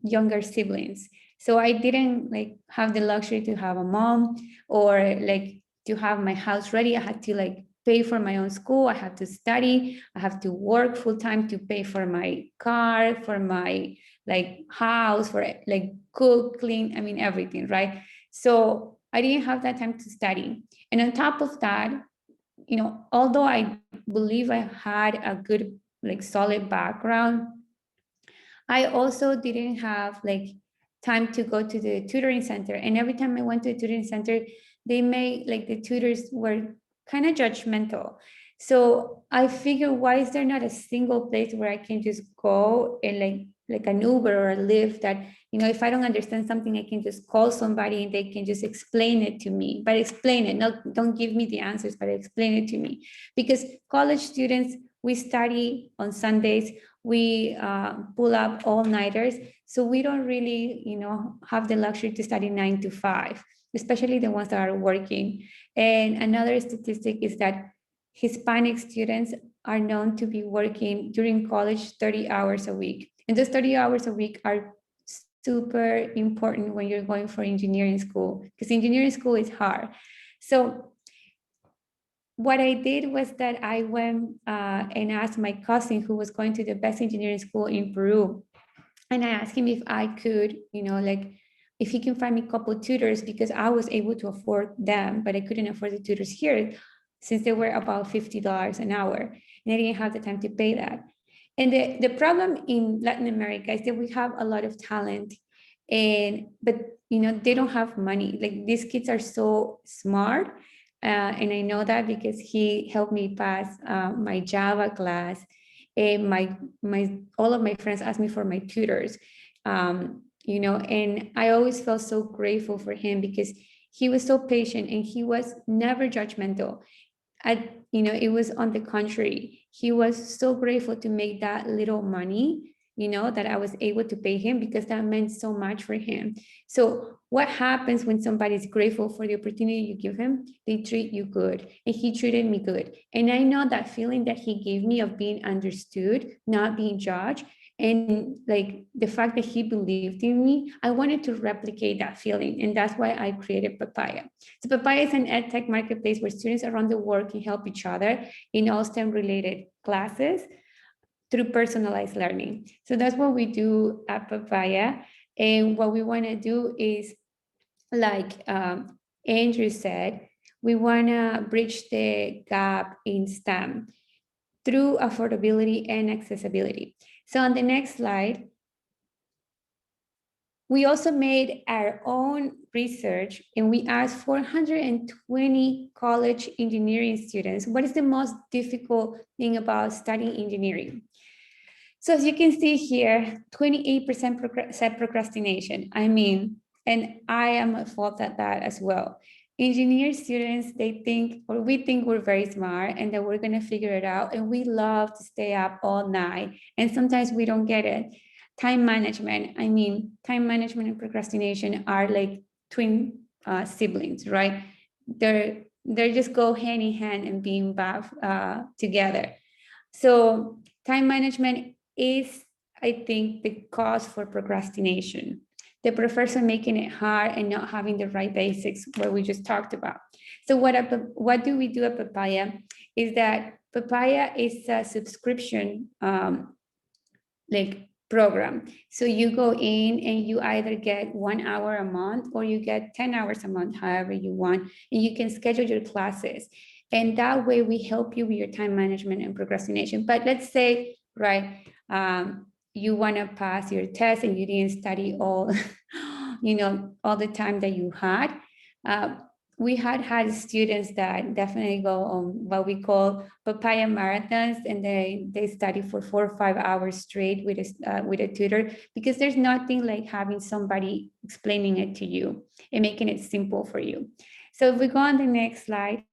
younger siblings. So I didn't like have the luxury to have a mom or like to have my house ready. I had to like pay for my own school. I had to study. I have to work full time to pay for my car, for my like house, for like cook, clean, I mean, everything, right? So I didn't have that time to study. And on top of that, although I believe I had a good, like solid background, I also didn't have like time to go to the tutoring center. And every time I went to the tutoring center, they made like the tutors were kind of judgmental. So I figured, why is there not a single place where I can just go and like an Uber or a Lyft that, if I don't understand something, I can just call somebody and they can just explain it to me, but explain it, don't give me the answers, but explain it to me. Because college students, we study on Sundays, we pull up all-nighters. So we don't really, have the luxury to study 9 to 5, especially the ones that are working. And another statistic is that Hispanic students are known to be working during college 30 hours a week. And those 30 hours a week are super important when you're going for engineering school, because engineering school is hard. So what I did was that I went and asked my cousin, who was going to the best engineering school in Peru. And I asked him if I could, if he can find me a couple of tutors, because I was able to afford them, but I couldn't afford the tutors here since they were about $50 an hour. And I didn't have the time to pay that. And the problem in Latin America is that we have a lot of talent, but they don't have money. Like, these kids are so smart. And I know that because he helped me pass my Java class. And all of my friends asked me for my tutors, and I always felt so grateful for him because he was so patient and he was never judgmental. It was on the contrary. He was so grateful to make that little money that I was able to pay him because that meant so much for him. So what happens when somebody's grateful for the opportunity you give him? They treat you good, and he treated me good. And I know that feeling that he gave me of being understood, not being judged, and like the fact that he believed in me, I wanted to replicate that feeling. And that's why I created Papaya. So Papaya is an edtech marketplace where students around the world can help each other in all STEM related classes through personalized learning. So that's what we do at Papaya. And what we want to do is, like Andrew said, we want to bridge the gap in STEM through affordability and accessibility. So on the next slide, we also made our own research, and we asked 420 college engineering students, what is the most difficult thing about studying engineering? So as you can see here, 28% said procrastination. I mean, and I am at fault at that as well. Engineer students, they think, or we think we're very smart and that we're gonna figure it out, and we love to stay up all night, and sometimes we don't get it. Time management, I mean, time management and procrastination are like twin siblings, right? They just go hand in hand and being together. So time management is, I think, the cause for procrastination. The professor making it hard and not having the right basics, what we just talked about. So what do we do at Papaya is that Papaya is a subscription program. So you go in and you either get 1 hour a month or you get 10 hours a month, however you want, and you can schedule your classes. And that way we help you with your time management and procrastination. But let's say, right, you want to pass your test and you didn't study all, all the time that you had. We had students that definitely go on what we call Papaya marathons, and they study for 4 or 5 hours straight with a tutor, because there's nothing like having somebody explaining it to you and making it simple for you. So if we go on the next slide,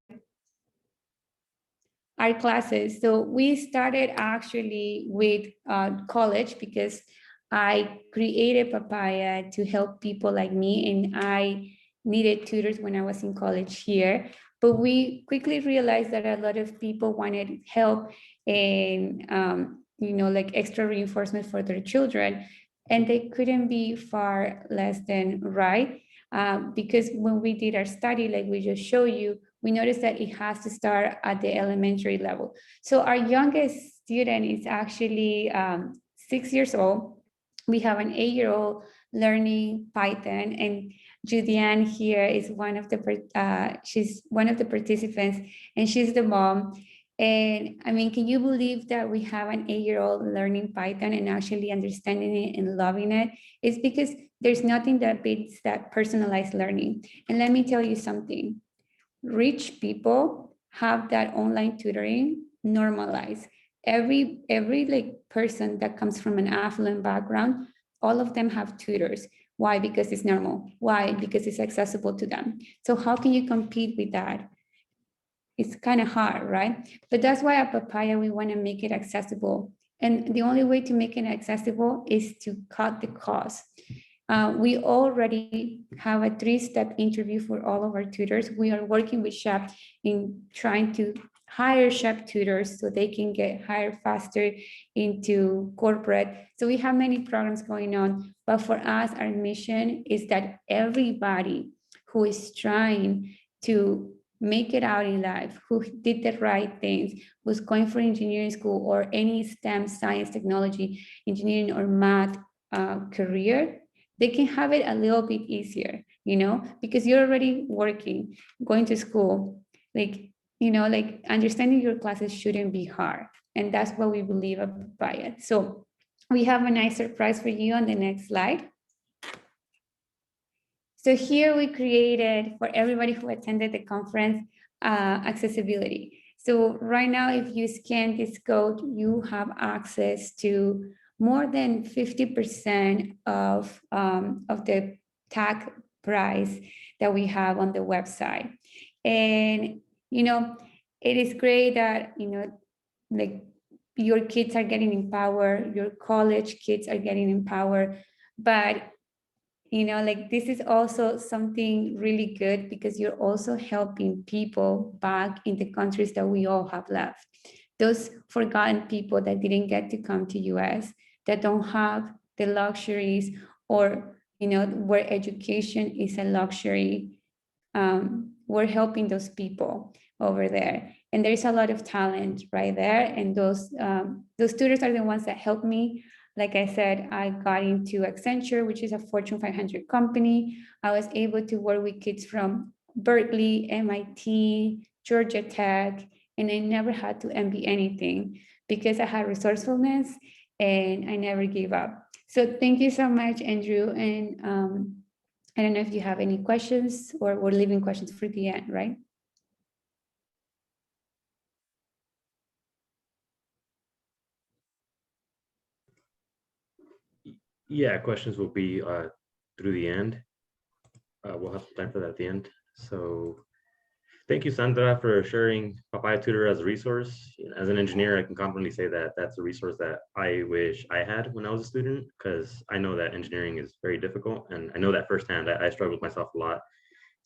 our classes. So we started actually with college, because I created Papaya to help people like me, and I needed tutors when I was in college here. But we quickly realized that a lot of people wanted help and like extra reinforcement for their children, and they couldn't be far less than right, because when we did our study, like we just showed you, we noticed that it has to start at the elementary level. So our youngest student is actually 6 years old. We have an 8-year-old learning Python, and Julianne here is she's one of the participants, and she's the mom. And I mean, can you believe that we have an 8-year-old learning Python and actually understanding it and loving it? It's because there's nothing that beats that personalized learning. And let me tell you something. Rich people have that online tutoring normalized. Every like person that comes from an affluent background, all of them have tutors. Why? Because it's normal. Why? Because it's accessible to them. So how can you compete with that? It's kind of hard, right? But that's why at Papaya, we want to make it accessible. And the only way to make it accessible is to cut the cost. We already have a 3-step interview for all of our tutors. We are working with SHPE in trying to hire SHPE tutors so they can get hired faster into corporate. So we have many programs going on, but for us, our mission is that everybody who is trying to make it out in life, who did the right things, who's going for engineering school or any STEM, science, technology, engineering, or math career, they can have it a little bit easier, because you're already working, going to school, like understanding your classes shouldn't be hard. And that's what we believe about it. So we have a nice surprise for you on the next slide. So here we created, for everybody who attended the conference, accessibility. So right now, if you scan this code, you have access to more than 50% of the tag price that we have on the website. And, it is great that, like your kids are getting empowered, your college kids are getting empowered, but like this is also something really good because you're also helping people back in the countries that we all have left. Those forgotten people that didn't get to come to US, that don't have the luxuries, or where education is a luxury. We're helping those people over there, and there's a lot of talent right there. And those tutors are the ones that helped me. Like I said, I got into Accenture, which is a Fortune 500 company. I was able to work with kids from Berkeley, MIT, Georgia Tech, and I never had to envy anything because I had resourcefulness and I never gave up. So thank you so much, Andrew. And I don't know if you have any questions, or we're leaving questions for the end, right? Yeah, questions will be through the end. We'll have time for that at the end. So thank you, Sandra, for sharing Papaya Tutor as a resource. As an engineer, I can confidently say that that's a resource that I wish I had when I was a student, because I know that engineering is very difficult, and I know that firsthand. I struggled with myself a lot.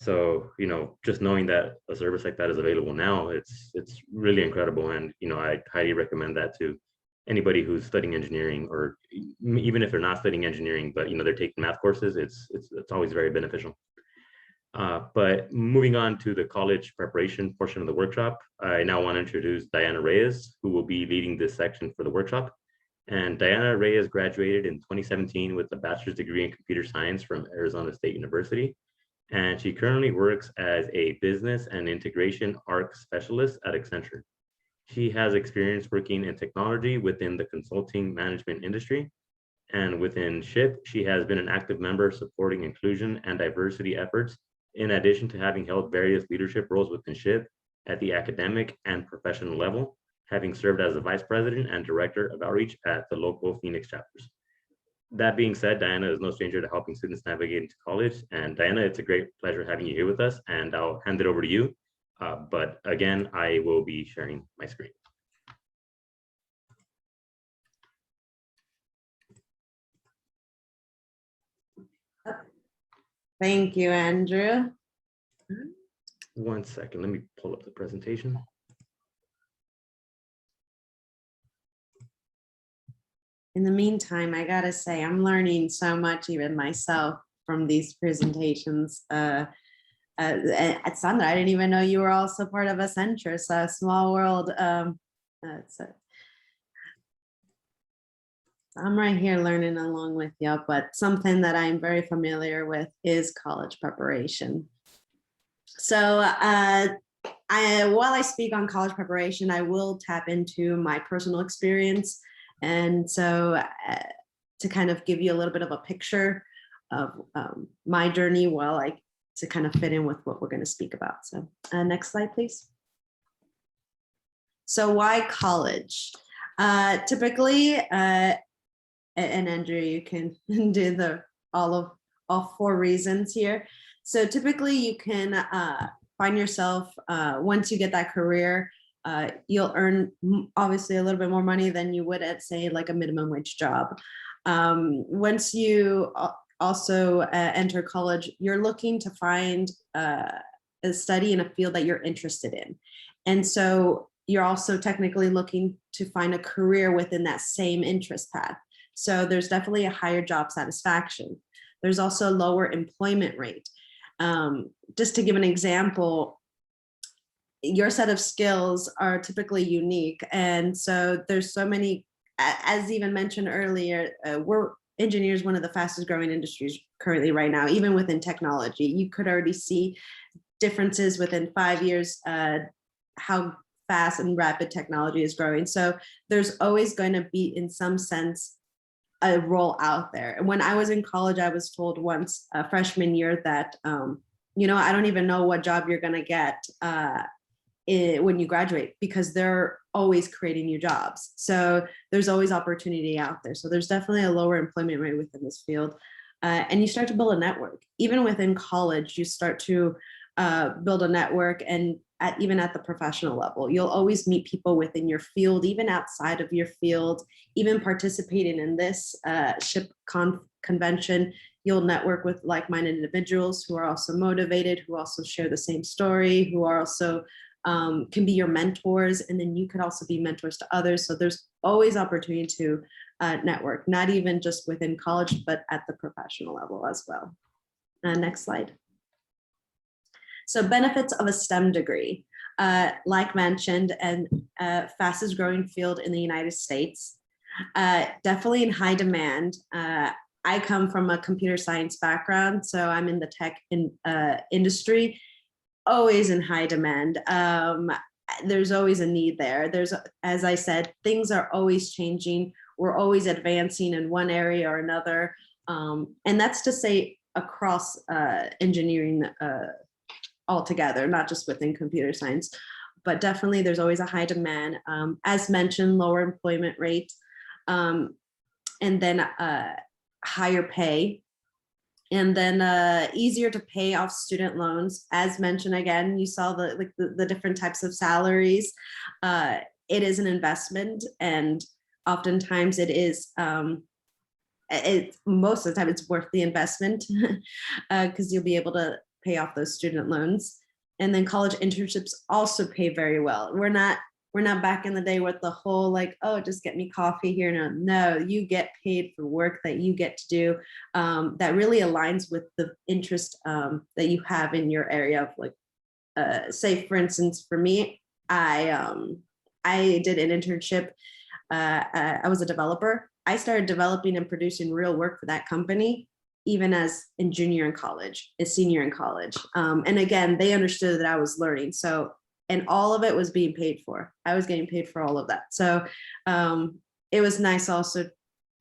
So, just knowing that a service like that is available now, it's really incredible. And, I highly recommend that to anybody who's studying engineering, or even if they're not studying engineering, but, they're taking math courses, it's always very beneficial. But moving on to the college preparation portion of the workshop, I now want to introduce Diana Reyes, who will be leading this section for the workshop. And Diana Reyes graduated in 2017 with a bachelor's degree in computer science from Arizona State University. And she currently works as a business and integration ARC specialist at Accenture. She has experience working in technology within the consulting management industry. And within SHPE, she has been an active member supporting inclusion and diversity efforts, in addition to having held various leadership roles within SHPE at the academic and professional level, having served as the vice president and director of outreach at the local Phoenix chapters. That being said, Diana is no stranger to helping students navigate into college. And Diana, it's a great pleasure having you here with us, and I'll hand it over to you. But again, I will be sharing my screen. Thank you, Andrew. One second, let me pull up the presentation. In the meantime, I gotta say, I'm learning so much even myself from these presentations. Sandra, I didn't even know you were also part of Accenture, so small world. I'm right here learning along with you, but something that I'm very familiar with is college preparation. So while I speak on college preparation, I will tap into my personal experience. And so to kind of give you a little bit of a picture of my journey, to kind of fit in with what we're going to speak about. So next slide, please. So why college? Typically, and Andrew, you can do all 4 reasons here. So typically you can find yourself, once you get that career, you'll earn obviously a little bit more money than you would at, say, like a minimum wage job. Once you also enter college, you're looking to find a study in a field that you're interested in. And so you're also technically looking to find a career within that same interest path. So there's definitely a higher job satisfaction. There's also a lower employment rate. Just to give an example, your set of skills are typically unique. And so there's so many, as even mentioned earlier, we're engineers, one of the fastest growing industries currently right now, even within technology. You could already see differences within 5 years, how fast and rapid technology is growing. So there's always going to be, in some sense, a role out there. And when I was in college, I was told once, freshman year, that, I don't even know what job you're going to get when you graduate, because they're always creating new jobs. So there's always opportunity out there. So there's definitely a lower employment rate within this field. And you start to build a network. Even within college, you start to build a network, and even at the professional level. You'll always meet people within your field, even outside of your field, even participating in this SHPE convention. You'll network with like-minded individuals who are also motivated, who also share the same story, who are also can be your mentors, and then you could also be mentors to others. So there's always opportunity to network, not even just within college, but at the professional level as well. Next slide. So benefits of a STEM degree, like mentioned, and fastest growing field in the United States, definitely in high demand. I come from a computer science background, so I'm in the tech industry, always in high demand. There's always a need there. There's, as I said, things are always changing. We're always advancing in one area or another. And that's to say across engineering altogether, not just within computer science, but definitely there's always a high demand. As mentioned, lower employment rate, and then higher pay, and then easier to pay off student loans. As mentioned, again, you saw the different types of salaries. It is an investment, and oftentimes it is, most of the time it's worth the investment because you'll be able to pay off those student loans. And then college internships also pay very well. We're not back in the day with the whole like, oh, just get me coffee here. No, you get paid for work that you get to do that really aligns with the interest that you have in your area of like, say for instance, for me, I did an internship. I was a developer. I started developing and producing real work for that company, even as a senior in college. And again, they understood that I was learning. So, and all of it was being paid for. I was getting paid for all of that. So it was nice also,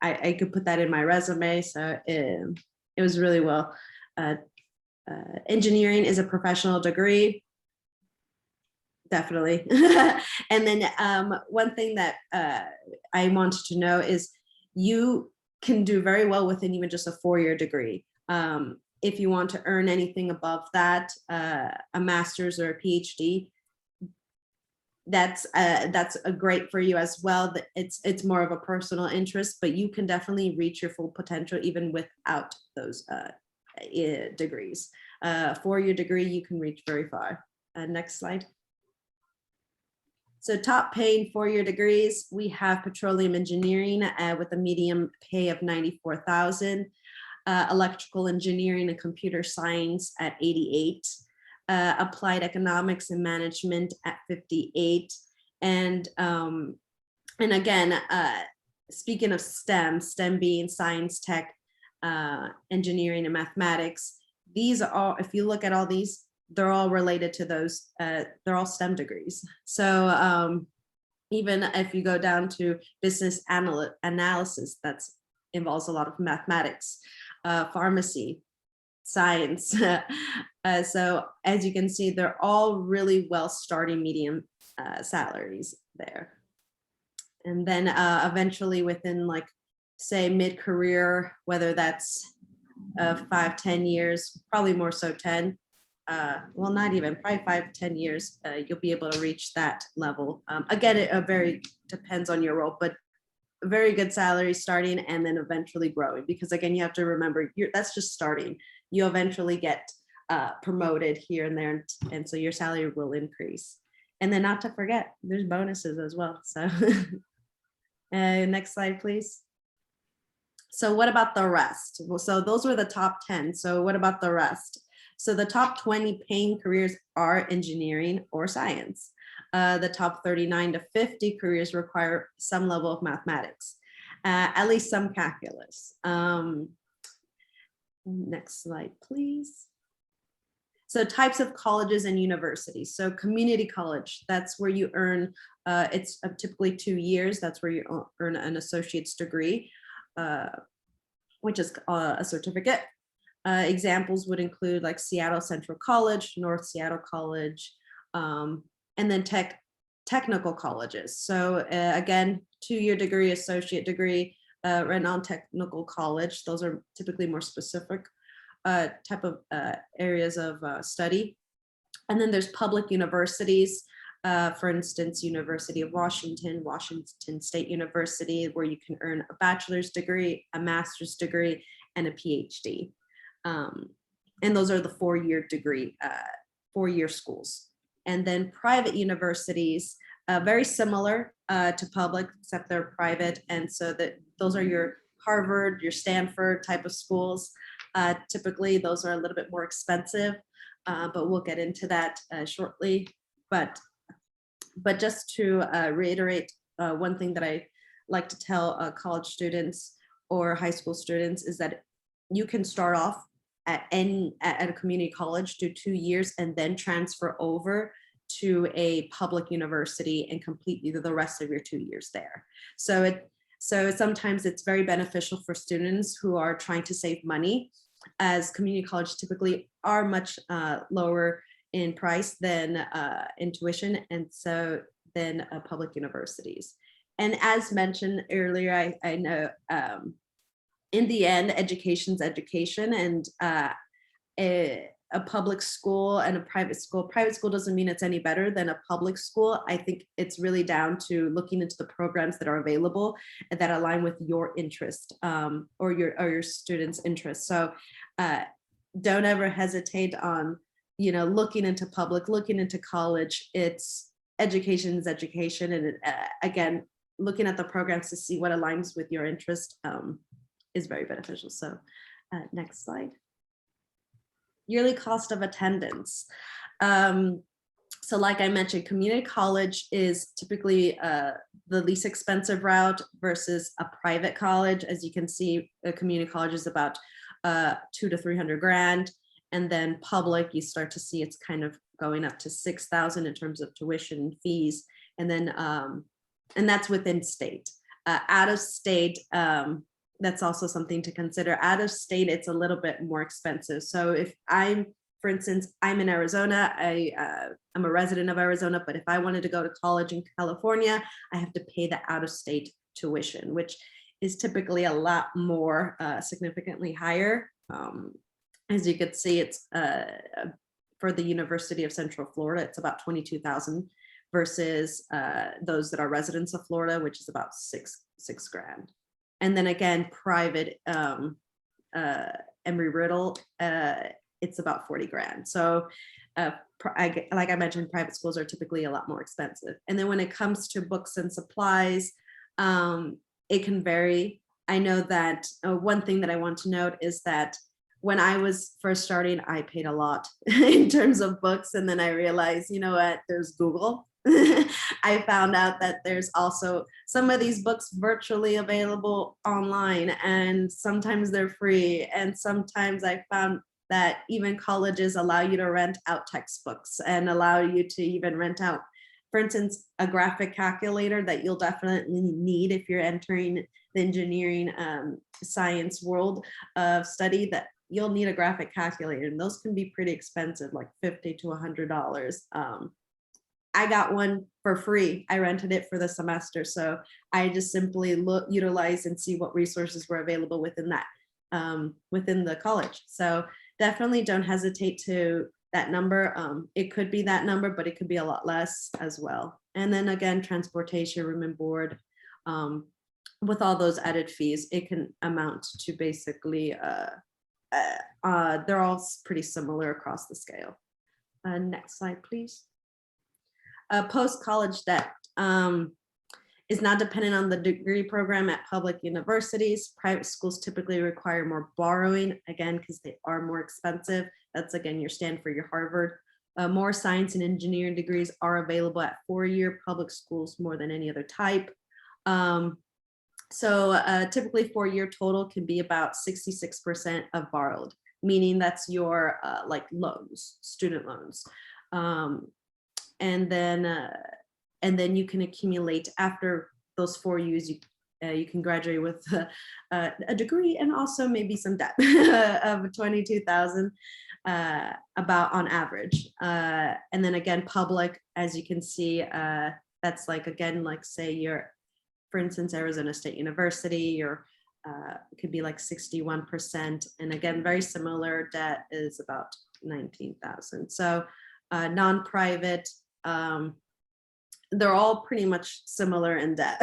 I could put that in my resume. So it was really well. Engineering is a professional degree. Definitely. And then one thing that I wanted to know is you can do very well within even just a 4-year degree. If you want to earn anything above that, a master's or a PhD, that's a great for you as well. It's more of a personal interest, but you can definitely reach your full potential even without those degrees. 4-year degree, you can reach very far. Next slide. So top paying 4-year degrees, we have petroleum engineering with a median pay of 94,000, electrical engineering and computer science at 88, applied economics and management at 58, and again, speaking of STEM being science, tech, engineering, and mathematics, these are all, if you look at all these, they're all related to those, they're all STEM degrees. So even if you go down to business analysis, that involves a lot of mathematics, pharmacy, science. So as you can see, they're all really well starting medium salaries there. And then eventually within like, say mid-career, whether that's 5-10 years, probably more so 10, well, not even, probably 5-10 years, you'll be able to reach that level. Again, it very depends on your role, but a very good salary starting and then eventually growing, because again, you have to remember that's just starting. You eventually get promoted here and there, and so your salary will increase. And then not to forget, there's bonuses as well. So next slide, please. So what about the rest? Well, so those were the top 10. So what about the rest? So the top 20 paying careers are engineering or science. The top 39 to 50 careers require some level of mathematics, at least some calculus. Next slide, please. So types of colleges and universities. So community college, that's where you earn, it's typically 2 years. That's where you earn an associate's degree, which is a certificate. Examples would include like Seattle Central College, North Seattle College, and then technical colleges. So again, 2-year degree, associate degree, renowned technical college. Those are typically more specific type of areas of study. And then there's public universities, for instance, University of Washington, Washington State University, where you can earn a bachelor's degree, a master's degree, and a PhD. And those are the four-year degree, four-year schools. And then private universities, very similar to public, except they're private. And so that those are your Harvard, your Stanford type of schools. Typically, those are a little bit more expensive, but we'll get into that shortly. But just to reiterate, one thing that I like to tell college students or high school students is that you can start off at a community college, do 2 years, and then transfer over to a public university and complete the rest of your 2 years there. So sometimes it's very beneficial for students who are trying to save money, as community college typically are much lower in price than in tuition, and so then public universities. And as mentioned earlier, I know in the end, education's education, and a public school and a private school doesn't mean it's any better than a public school. I think it's really down to looking into the programs that are available and that align with your interest, or your students' interests. So don't ever hesitate on, looking into public, looking into college. It's education is education. And again, looking at the programs to see what aligns with your interest is very beneficial. So next slide. Yearly cost of attendance. So like I mentioned, community college is typically the least expensive route versus a private college. As you can see, a community college is about $200,000 to $300,000. And then public, you start to see it's kind of going up to $6,000 in terms of tuition and fees. And then, and that's within state. Out of state, that's also something to consider. Out of state, it's a little bit more expensive. So if for instance, I'm in Arizona, I'm a resident of Arizona, but if I wanted to go to college in California, I have to pay the out of state tuition, which is typically a lot more, significantly higher. As you could see, it's for the University of Central Florida, it's about $22,000 versus those that are residents of Florida, which is about $6,000. And then again, private, Embry-Riddle, it's about $40,000. So like I mentioned, private schools are typically a lot more expensive. And then when it comes to books and supplies, it can vary. I know that one thing that I want to note is that when I was first starting, I paid a lot in terms of books. And then I realized, you know what, there's Google. I found out that there's also some of these books virtually available online, and sometimes they're free. And sometimes I found that even colleges allow you to rent out textbooks and allow you to even rent out, for instance, a graphic calculator that you'll definitely need if you're entering the engineering science world of study, that you'll need a graphic calculator, and those can be pretty expensive, like $50 to $100. I got one for free. I rented it for the semester. So I just simply utilize and see what resources were available within that, within the college. So definitely don't hesitate to that number. It could be that number, but it could be a lot less as well. And then again, transportation, room and board, with all those added fees, it can amount to basically, they're all pretty similar across the scale. Next slide, please. Post-college debt is not dependent on the degree program at public universities. Private schools typically require more borrowing, again, because they are more expensive. That's, again, your Stanford, your Harvard. More science and engineering degrees are available at four-year public schools more than any other type. So typically four-year total can be about 66% of borrowed, meaning that's your like loans, student loans. And then you can accumulate after those 4 years. You can graduate with a degree and also maybe some debt of $22,000 about on average. And then again, public, as you can see, that's like, again, like say you're, for instance, Arizona State University, or could be like 61%. And again, very similar, debt is about $19,000. So non-private. They're all pretty much similar in debt.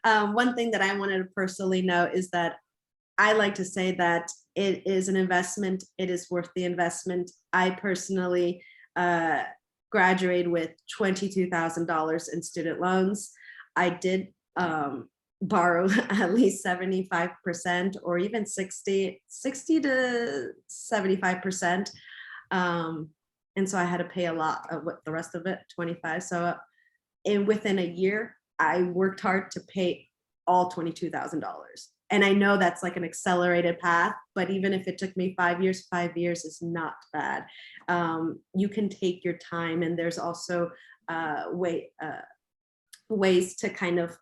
One thing that I wanted to personally note is that I like to say that it is an investment. It is worth the investment. I personally graduated with $22,000 in student loans. I did borrow at least 75% or even 60 to 75%. And so I had to pay a lot of what the rest of it, 25. So within a year, I worked hard to pay all $22,000. And I know that's like an accelerated path, but even if it took me 5 years is not bad. You can take your time, and there's also ways to kind of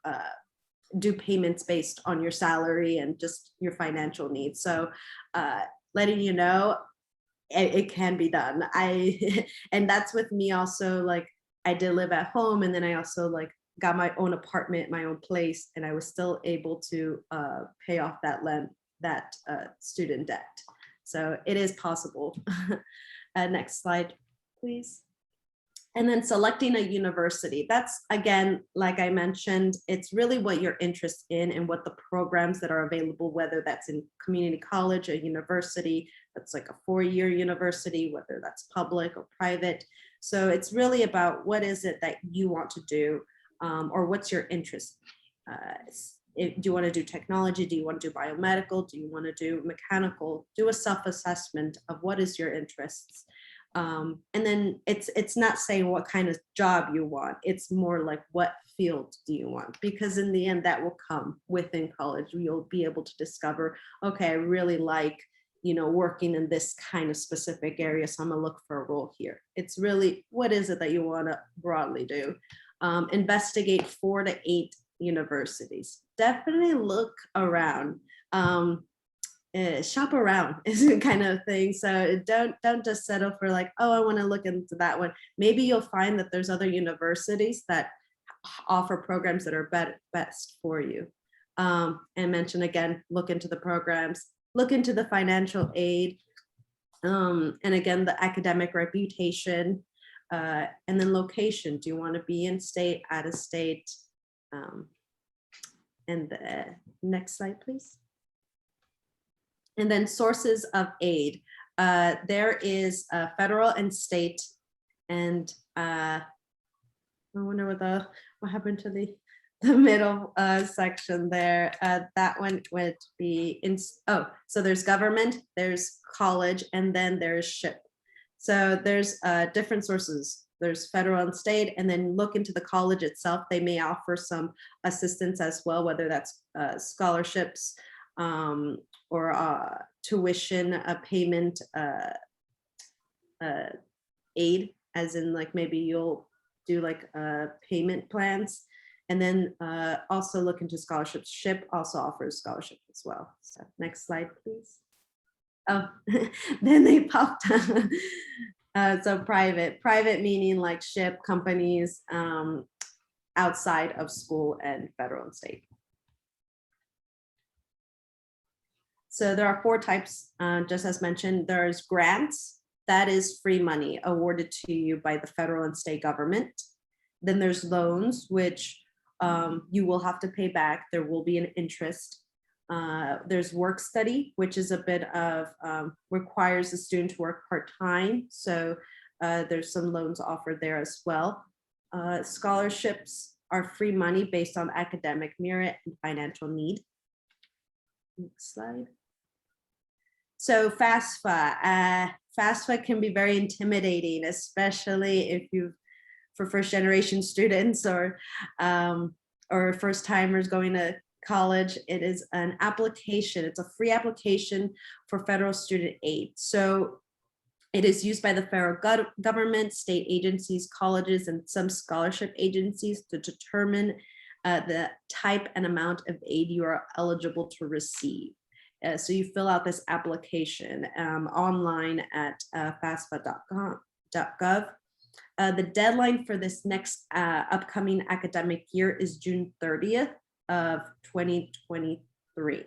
do payments based on your salary and just your financial needs. So letting you know, it can be done. And that's with me also, like I did live at home, and then I also like got my own apartment, my own place, and I was still able to pay off that student debt. So it is possible. Next slide, please. And then selecting a university. That's, again, like I mentioned, it's really what you're interested in and what the programs that are available, whether that's in community college, a university, that's like a 4-year university, whether that's public or private. So it's really about what is it that you want to do, or what's your interest. Do you want to do technology? Do you want to do biomedical? Do you want to do mechanical? Do a self-assessment of what is your interests. And then it's not saying what kind of job you want. It's more like what field do you want? Because in the end, that will come within college. You'll be able to discover, okay, I really like, working in this kind of specific area, so I'm gonna look for a role here. It's really, what is it that you want to broadly do? Investigate 4 to 8 universities. Definitely look around. Shop around is a kind of thing. So don't just settle for like, oh, I want to look into that one. Maybe you'll find that there's other universities that offer programs that are best for you. And mention again, look into the programs, look into the financial aid, and again, the academic reputation, and then location. Do you want to be in state, out of state? And the next slide, please. And then sources of aid. There is federal and state, and I wonder what happened to the middle section there. That one would be so there's government, there's college, and then there's SHPE. So there's different sources. There's federal and state, and then look into the college itself. They may offer some assistance as well, whether that's scholarships, or tuition payment aid, as in like maybe you'll do like payment plans, and then also look into scholarships. SHPE also offers scholarships as well. So next slide, please. Oh, then they popped up. So private meaning like SHPE companies outside of school and federal and state. So there are 4 types, just as mentioned. There's grants, that is free money awarded to you by the federal and state government. Then there's loans, which you will have to pay back. There will be an interest. There's work study, which is a bit of, requires the student to work part-time. So there's some loans offered there as well. Scholarships are free money based on academic merit and financial need. Next slide. So FAFSA. FAFSA can be very intimidating, especially if for first-generation students or first-timers going to college. It is an application. It's a free application for federal student aid. So it is used by the federal government, state agencies, colleges, and some scholarship agencies to determine the type and amount of aid you are eligible to receive. So you fill out this application online at FAFSA.gov. The deadline for this next upcoming academic year is June 30th of 2023.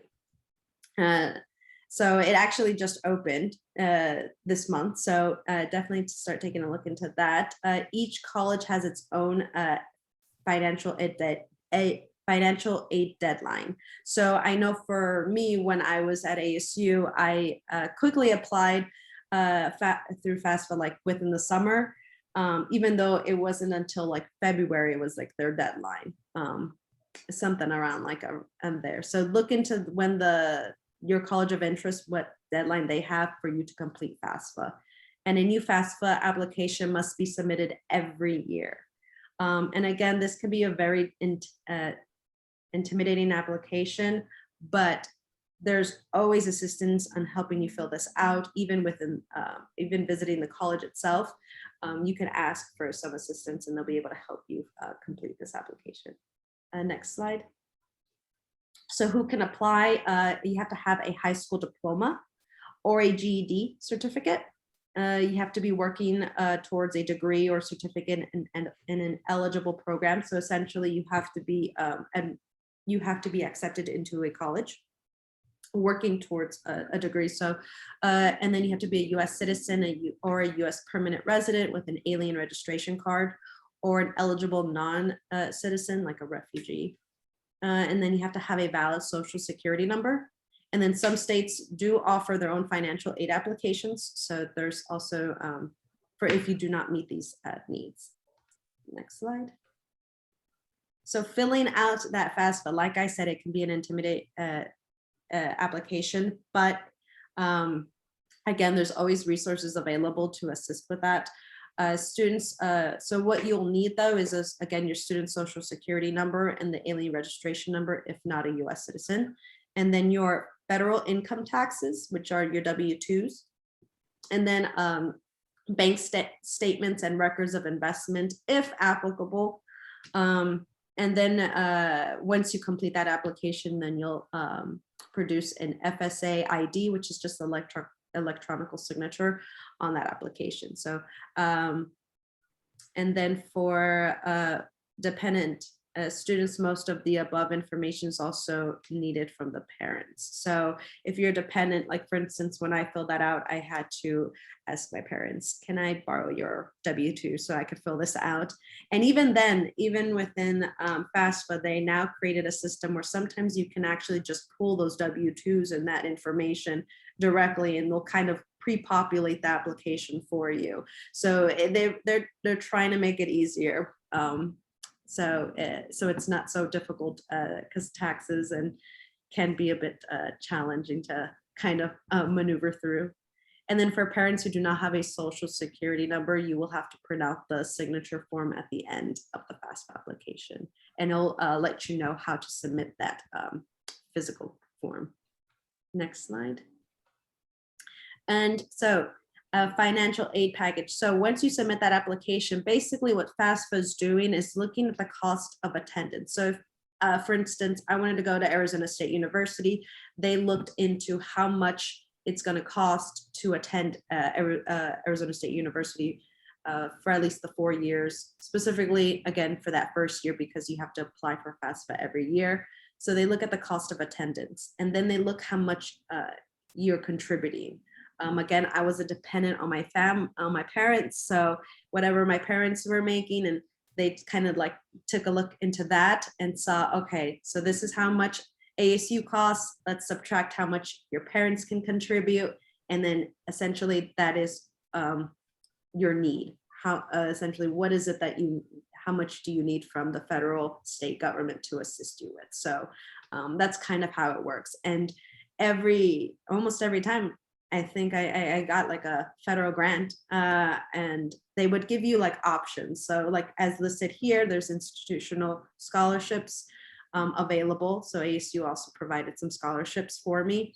So it actually just opened this month. So definitely to start taking a look into that. Each college has its own financial aid deadline. So I know for me, when I was at ASU, I quickly applied through FAFSA like within the summer, even though it wasn't until like February, it was like their deadline, something around like there. So look into when your college of interest, what deadline they have for you to complete FAFSA. And a new FAFSA application must be submitted every year. And again, this can be a very intimidating application, but there's always assistance on helping you fill this out, even even visiting the college itself. You can ask for some assistance and they'll be able to help you complete this application. Next slide. So who can apply? You have to have a high school diploma or a GED certificate. You have to be working towards a degree or certificate in an eligible program. So essentially you have to be accepted into a college working towards a degree. So, and then you have to be a US citizen or a US permanent resident with an alien registration card, or an eligible non-citizen like a refugee. And then you have to have a valid social security number. And then some states do offer their own financial aid applications. So there's also for if you do not meet these needs. Next slide. So filling out that FAFSA, like I said, it can be an intimidating application, but again, there's always resources available to assist with that. Students, so what you'll need though is again, your student social security number and the alien registration number, if not a US citizen, and then your federal income taxes, which are your W-2s, and then bank statements and records of investment, if applicable. And then once you complete that application, then you'll produce an FSA ID, which is just electronic signature on that application. So, and then for dependent students, most of the above information is also needed from the parents. So if you're dependent, like for instance, when I filled that out, I had to ask my parents, can I borrow your W-2 so I could fill this out? And even then, even within FAFSA, they now created a system where sometimes you can actually just pull those W-2s and that information directly, and they'll kind of pre-populate the application for you. So they're trying to make it easier. So it's not so difficult because taxes can be a bit challenging to kind of maneuver through. And then for parents who do not have a social security number, you will have to print out the signature form at the end of the FAFSA application, and it'll let you know how to submit that physical form. Next slide. And so financial aid package. So once you submit that application, basically what FAFSA is doing is looking at the cost of attendance. So if, for instance, I wanted to go to Arizona State University, they looked into how much it's going to cost to attend Arizona State University for at least the 4 years, specifically, again, for that first year, because you have to apply for FAFSA every year. So they look at the cost of attendance, and then they look how much you're contributing. Again, I was a dependent on my parents. So whatever my parents were making, and they kind of like took a look into that and saw, okay, so this is how much ASU costs. Let's subtract how much your parents can contribute. And then essentially that is your need. How essentially, what is it that how much do you need from the federal state government to assist you with? So that's kind of how it works. And almost every time, I think I got like a federal grant and they would give you like options. So like as listed here, there's institutional scholarships available. So ASU also provided some scholarships for me,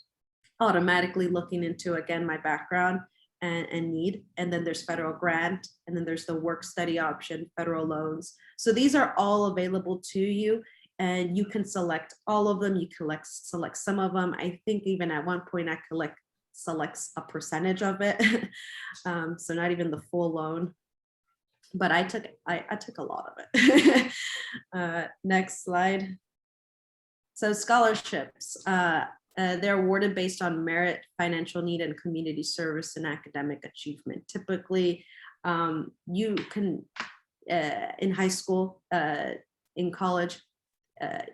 automatically looking into, again, my background and need. And then there's federal grant, and then there's the work study option, federal loans. So these are all available to you, and you can select all of them. You can select some of them. I think even at one point I selects a percentage of it. So not even the full loan, but I took a lot of it. Next slide. So scholarships, they're awarded based on merit, financial need, and community service and academic achievement. Typically, you can, in high school, in college,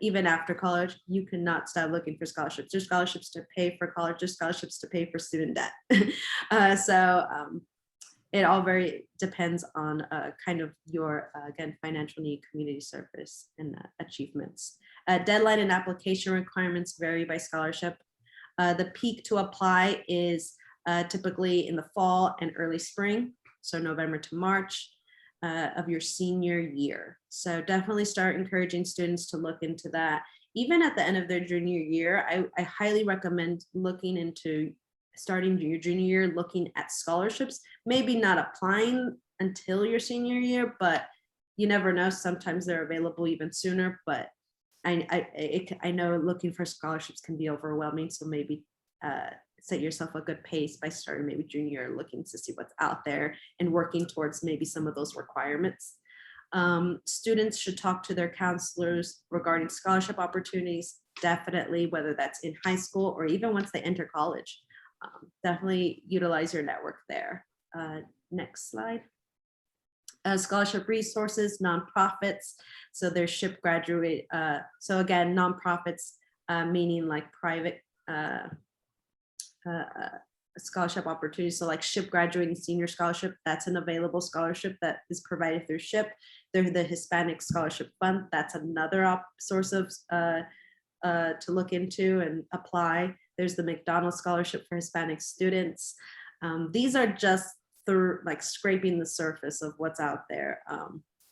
even after college, you cannot stop looking for scholarships. There's scholarships to pay for college, there's scholarships to pay for student debt. It all very depends on kind of your, again, financial need, community service, and achievements. Deadline and application requirements vary by scholarship. The peak to apply is typically in the fall and early spring, so November to March of your senior year. So definitely start encouraging students to look into that. Even at the end of their junior year, I highly recommend looking into starting your junior year, looking at scholarships, maybe not applying until your senior year, but you never know, sometimes they're available even sooner. But I know looking for scholarships can be overwhelming, so maybe set yourself a good pace by starting maybe junior year, looking to see what's out there and working towards maybe some of those requirements. Students should talk to their counselors regarding scholarship opportunities, definitely, whether that's in high school or even once they enter college. Definitely utilize your network there. Next slide. Scholarship resources, nonprofits. So there's SHPE graduate. So again, nonprofits, meaning like private scholarship opportunities. So like SHPE graduating senior scholarship, that's an available scholarship that is provided through SHPE. There's the Hispanic Scholarship Fund. That's another source of to look into and apply. There's the McDonald's Scholarship for Hispanic students. These are just through like scraping the surface of what's out there.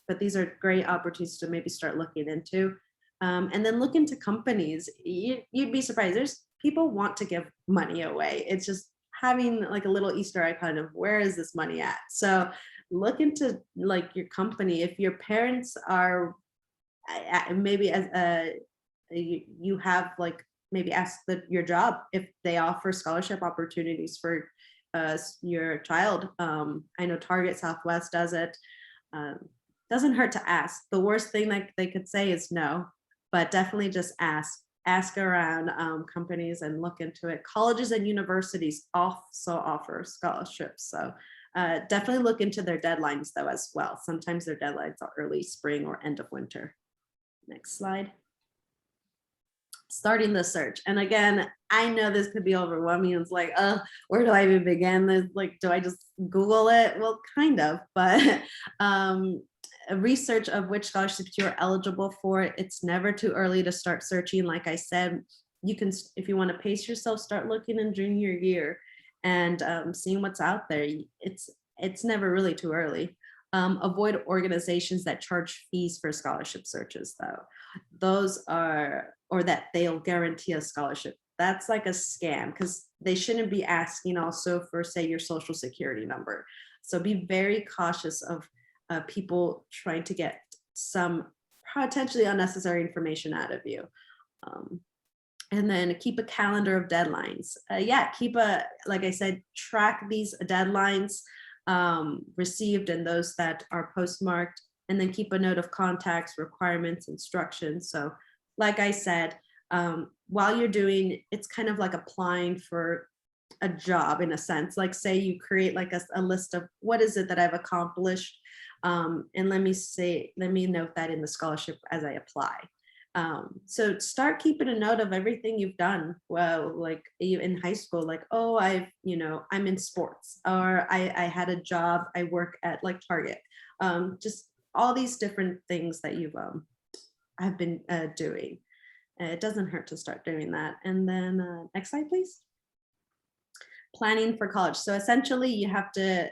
But these are great opportunities to maybe start looking into. And then look into companies. You'd be surprised. There's people want to give money away. It's just having like a little Easter egg kind of, where is this money at? So look into like your company. If your parents are maybe as you have like, maybe ask your job if they offer scholarship opportunities for your child. I know Target, Southwest does it. Doesn't hurt to ask. The worst thing that they could say is no, but definitely just ask around companies and look into it. Colleges and universities also offer scholarships. So definitely look into their deadlines though as well. Sometimes their deadlines are early spring or end of winter. Next slide. Starting the search. And again, I know this could be overwhelming. It's like, where do I even begin? There's like, do I just Google it? Well, kind of, but a research of which scholarships you're eligible for. It's never too early to start searching. Like I said, you can, if you want to pace yourself, start looking in junior year and seeing what's out there. It's never really too early. Avoid organizations that charge fees for scholarship searches though. Those are, or that they'll guarantee a scholarship. That's like a scam because they shouldn't be asking also for, say, your social security number. So be very cautious of people trying to get some potentially unnecessary information out of you. And then keep a calendar of deadlines. Keep like I said, track these deadlines received and those that are postmarked, and then keep a note of contacts, requirements, instructions. So like I said, while you're doing, it's kind of like applying for a job in a sense. Like say you create like a list of what is it that I've accomplished, and let me note that in the scholarship as I apply. So start keeping a note of everything you've done. Well, like in high school, like, oh, I'm in sports, or I had a job, I work at like Target. Just all these different things that you've have been doing. It doesn't hurt to start doing that. And then next slide, please. Planning for college. So essentially you have to,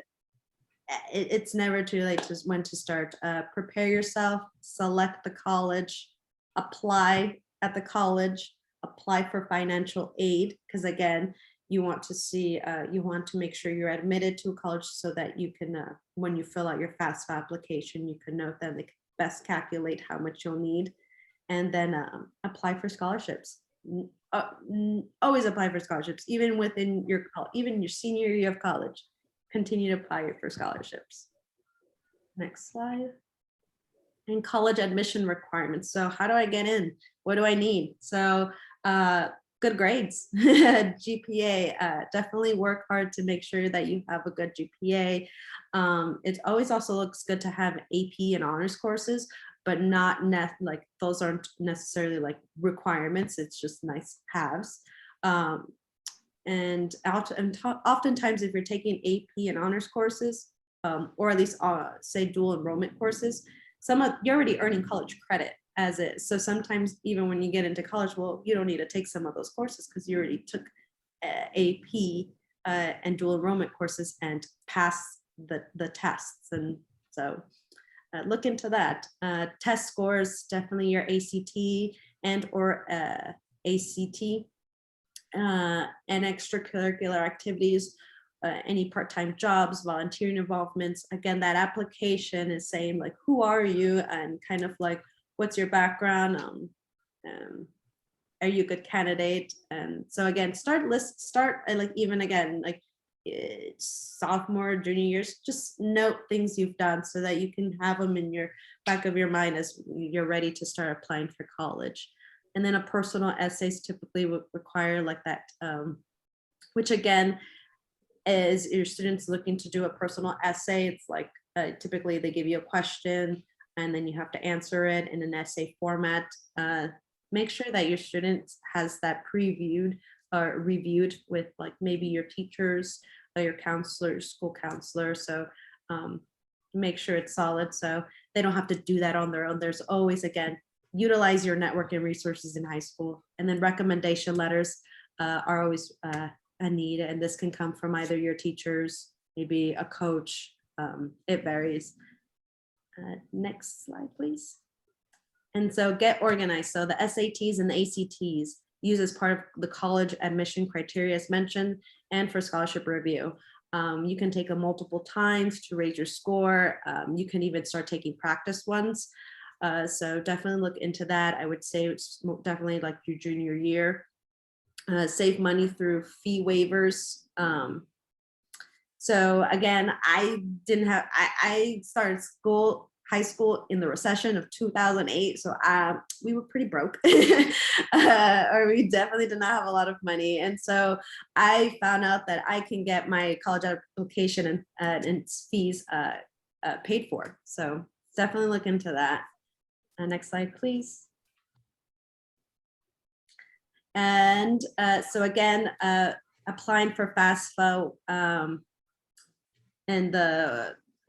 it's never too late to when to start. Prepare yourself, select the college, apply at the college, apply for financial aid, because again, you want to see, you want to make sure you're admitted to a college so that you can, when you fill out your FAFSA application, you can note that they can best calculate how much you'll need, and then apply for scholarships. Always apply for scholarships, even within your, even your senior year of college, continue to apply for scholarships. Next slide. And college admission requirements. So how do I get in? What do I need? So good grades, GPA. Definitely work hard to make sure that you have a good GPA. It always also looks good to have AP and honors courses, but not like those aren't necessarily like requirements. It's just nice haves. And oftentimes, if you're taking AP and honors courses, or at least say dual enrollment courses, you're already earning college credit as is. So sometimes even when you get into college, well, you don't need to take some of those courses because you already took AP and dual enrollment courses and passed the tests. And so look into that. Test scores, definitely your ACT and or ACT. And extracurricular activities, any part-time jobs, volunteering involvements. Again, that application is saying like, who are you, and kind of like, what's your background? Are you a good candidate? And so again, start like even again, like sophomore, junior years, just note things you've done so that you can have them in your back of your mind as you're ready to start applying for college. And then a personal essays typically would require like that, which again, is your students looking to do a personal essay. It's like typically they give you a question and then you have to answer it in an essay format. Make sure that your student has that previewed or reviewed with like maybe your teachers or your counselor, school counselor. So make sure it's solid so they don't have to do that on their own. There's always, again, utilize your network and resources in high school. And then recommendation letters are always a need. And this can come from either your teachers, maybe a coach. It varies. Next slide, please. And so get organized. So the SATs and the ACTs use as part of the college admission criteria as mentioned, and for scholarship review. You can take them multiple times to raise your score. You can even start taking practice ones. So definitely look into that. I would say it's definitely like your junior year. Save money through fee waivers. So again, I started high school in the recession of 2008. So we were pretty broke, or we definitely did not have a lot of money. And so I found out that I can get my college application and its fees paid for. So definitely look into that. Next slide, please. And so again, applying for FAFSA,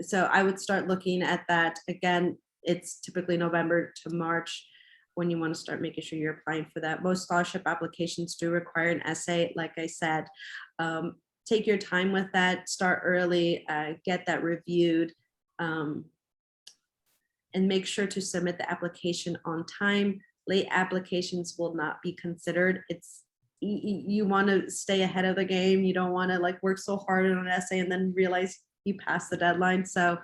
so I would start looking at that. Again, it's typically November to March when you want to start making sure you're applying for that. Most scholarship applications do require an essay, like I said. Take your time with that, start early, get that reviewed, and make sure to submit the application on time. Late applications will not be considered. You want to stay ahead of the game. You don't want to like work so hard on an essay and then realize you passed the deadline. So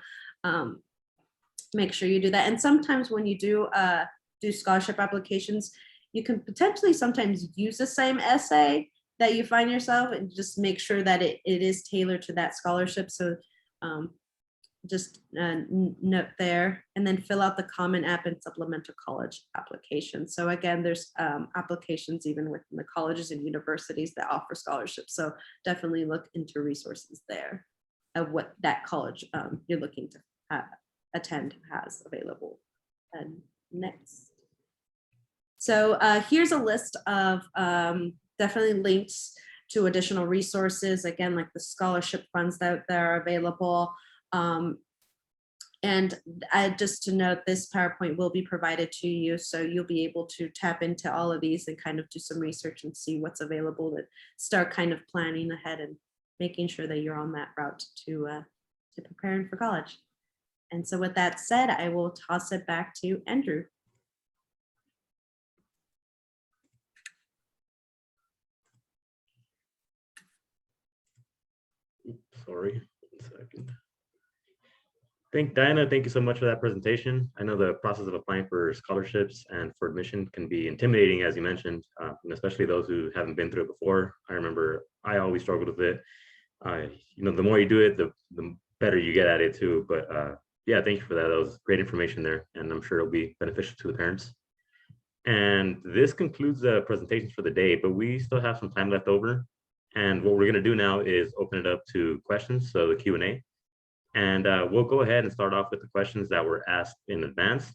make sure you do that. And sometimes when you do scholarship applications, you can potentially sometimes use the same essay that you find yourself, and just make sure that it is tailored to that scholarship. So just note there, and then fill out the Common App and supplemental college application. So again, there's applications even within the colleges and universities that offer scholarships. So definitely look into resources there of what that college you're looking to attend has available. And next. So here's a list of definitely links to additional resources, again, like the scholarship funds that are available. And just to note, this PowerPoint will be provided to you, so you'll be able to tap into all of these and kind of do some research and see what's available, to start kind of planning ahead and making sure that you're on that route to preparing for college. And so with that said, I will toss it back to Andrew. Sorry, 1 second. Diana, thank you so much for that presentation. I know the process of applying for scholarships and for admission can be intimidating, as you mentioned, and especially those who haven't been through it before. I remember I always struggled with it. The more you do it, the better you get at it too. But yeah, thank you for that. That was great information there, and I'm sure it'll be beneficial to the parents. And this concludes the presentations for the day, but we still have some time left over. And what we're going to do now is open it up to questions, so the Q&A. And we'll go ahead and start off with the questions that were asked in advance,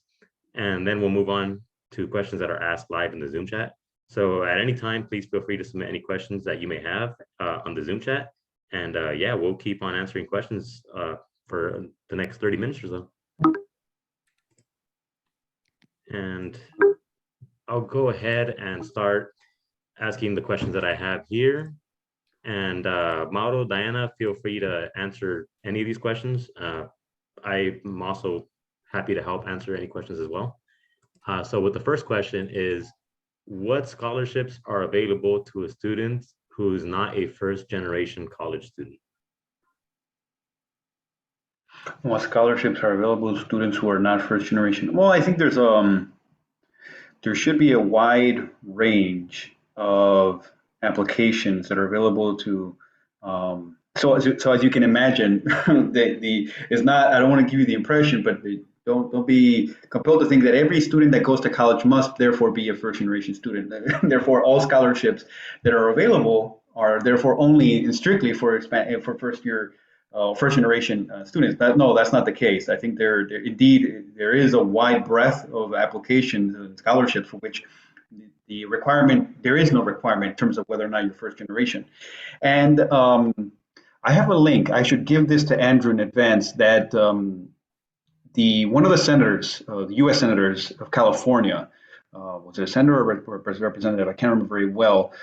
and then we'll move on to questions that are asked live in the Zoom chat. So at any time, please feel free to submit any questions that you may have on the Zoom chat. And yeah, we'll keep on answering questions for the next 30 minutes or so. And I'll go ahead and start asking the questions that I have here. And Mauro, Diana, feel free to answer any of these questions. I'm also happy to help answer any questions as well. So with the first question is, what scholarships are available to a student who's not a first-generation college student? What scholarships are available to students who are not first generation? Well, I think there should be a wide range of applications that are available to. So as you can imagine, it's not. I don't want to give you the impression, but don't be compelled to think that every student that goes to college must therefore be a first generation student. Therefore, all scholarships that are available are therefore only and strictly for first generation students. No, that's not the case. I think there is a wide breadth of applications and scholarships for which there is no requirement in terms of whether or not you're first generation. And I have a link. I should give this to Andrew in advance. That one of the senators, the U.S. senators of California, was it a senator or representative? I can't remember very well.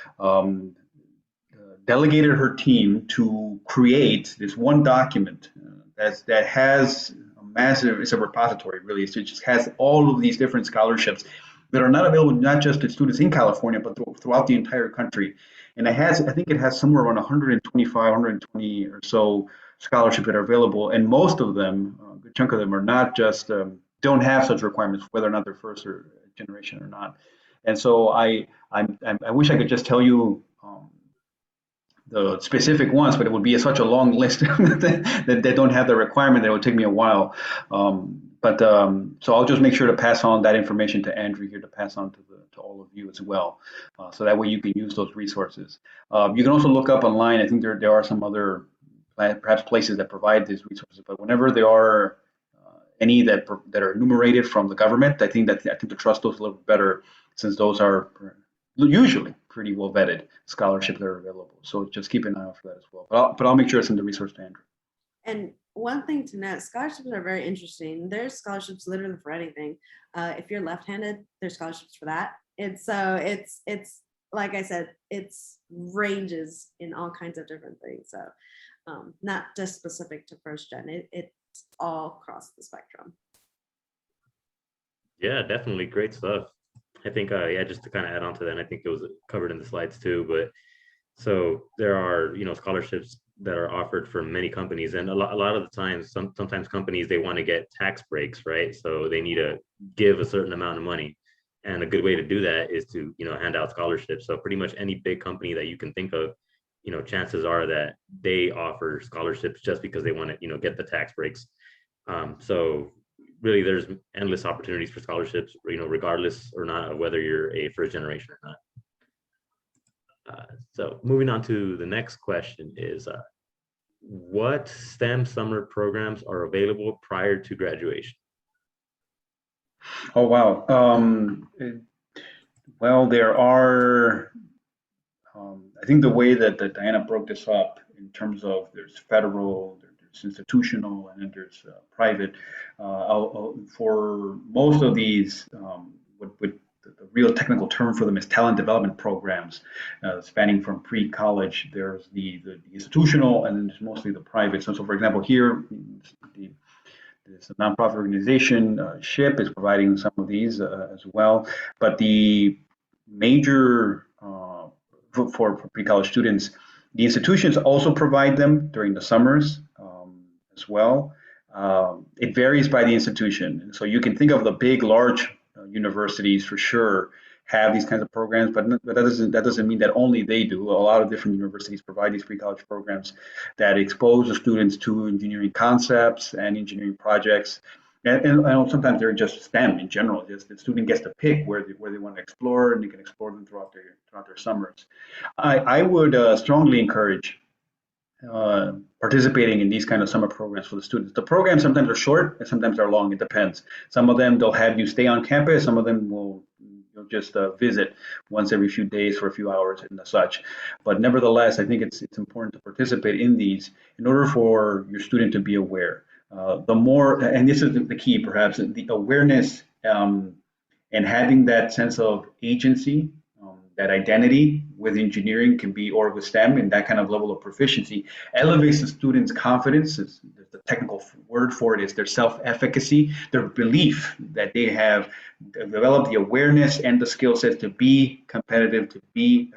Delegated her team to create this one document that has a massive. It's a repository, really. So it just has all of these different scholarships that are not available not just to students in California, but throughout the entire country. And I think it has somewhere around 125, 120 or so scholarships that are available, and most of them, a good chunk of them, are not just don't have such requirements, whether or not they're first generation or not. And so I wish I could just tell you the specific ones, but it would be such a long list that they don't have the requirement that it would take me a while. So I'll just make sure to pass on that information to Andrew here to pass on to all of you as well. So that way you can use those resources. You can also look up online. I think there are some other perhaps places that provide these resources, but whenever there are any that are enumerated from the government, I think to trust those a little bit better, since those are usually pretty well vetted scholarships that are available. So just keep an eye out for that as well. But I'll make sure to send the resource to Andrew. And one thing to note, scholarships are very interesting. There's scholarships literally for anything. If you're left-handed, there's scholarships for that. It's like I said, it's ranges in all kinds of different things. So not just specific to first gen. It's all across the spectrum. Yeah, definitely great stuff. I think, yeah, just to kind of add on to that, I think it was covered in the slides too, but so there are, scholarships that are offered for many companies, and a lot of the times, sometimes companies, they want to get tax breaks, right? So they need to give a certain amount of money. And a good way to do that is to, hand out scholarships. So pretty much any big company that you can think of, chances are that they offer scholarships just because they want to, get the tax breaks. So really, there's endless opportunities for scholarships, regardless or not of whether you're a first generation or not. So moving on to the next question is, what STEM summer programs are available prior to graduation? Oh, wow. Well, there are, I think the way that Diana broke this up in terms of there's federal, there's institutional, and then there's private. For most of these, the real technical term for them is talent development programs, spanning from pre-college. There's the institutional, and then there's mostly the private. So for example, here, this nonprofit organization, SHPE, is providing some of these as well. But the major, for pre-college students, the institutions also provide them during the summers as well. It varies by the institution. So you can think of the big, large universities for sure have these kinds of programs, but that doesn't mean that only they do. A lot of different universities provide these pre-college programs that expose the students to engineering concepts and engineering projects. And I know sometimes they're just STEM in general. Just the student gets to pick where they want to explore, and they can explore them throughout their summers. I would strongly encourage participating in these kind of summer programs for the students. The programs sometimes are short and sometimes are long. It depends. Some of them they'll have you stay on campus. Some of them will you'll just visit once every few days for a few hours and such. But nevertheless, I think it's important to participate in these in order for your student to be aware. The more, and this is the key, perhaps, the awareness and having that sense of agency, that identity with engineering can be, or with STEM, and that kind of level of proficiency elevates the student's confidence. The technical word for it is their self-efficacy, their belief that they have developed the awareness and the skill sets to be competitive, to be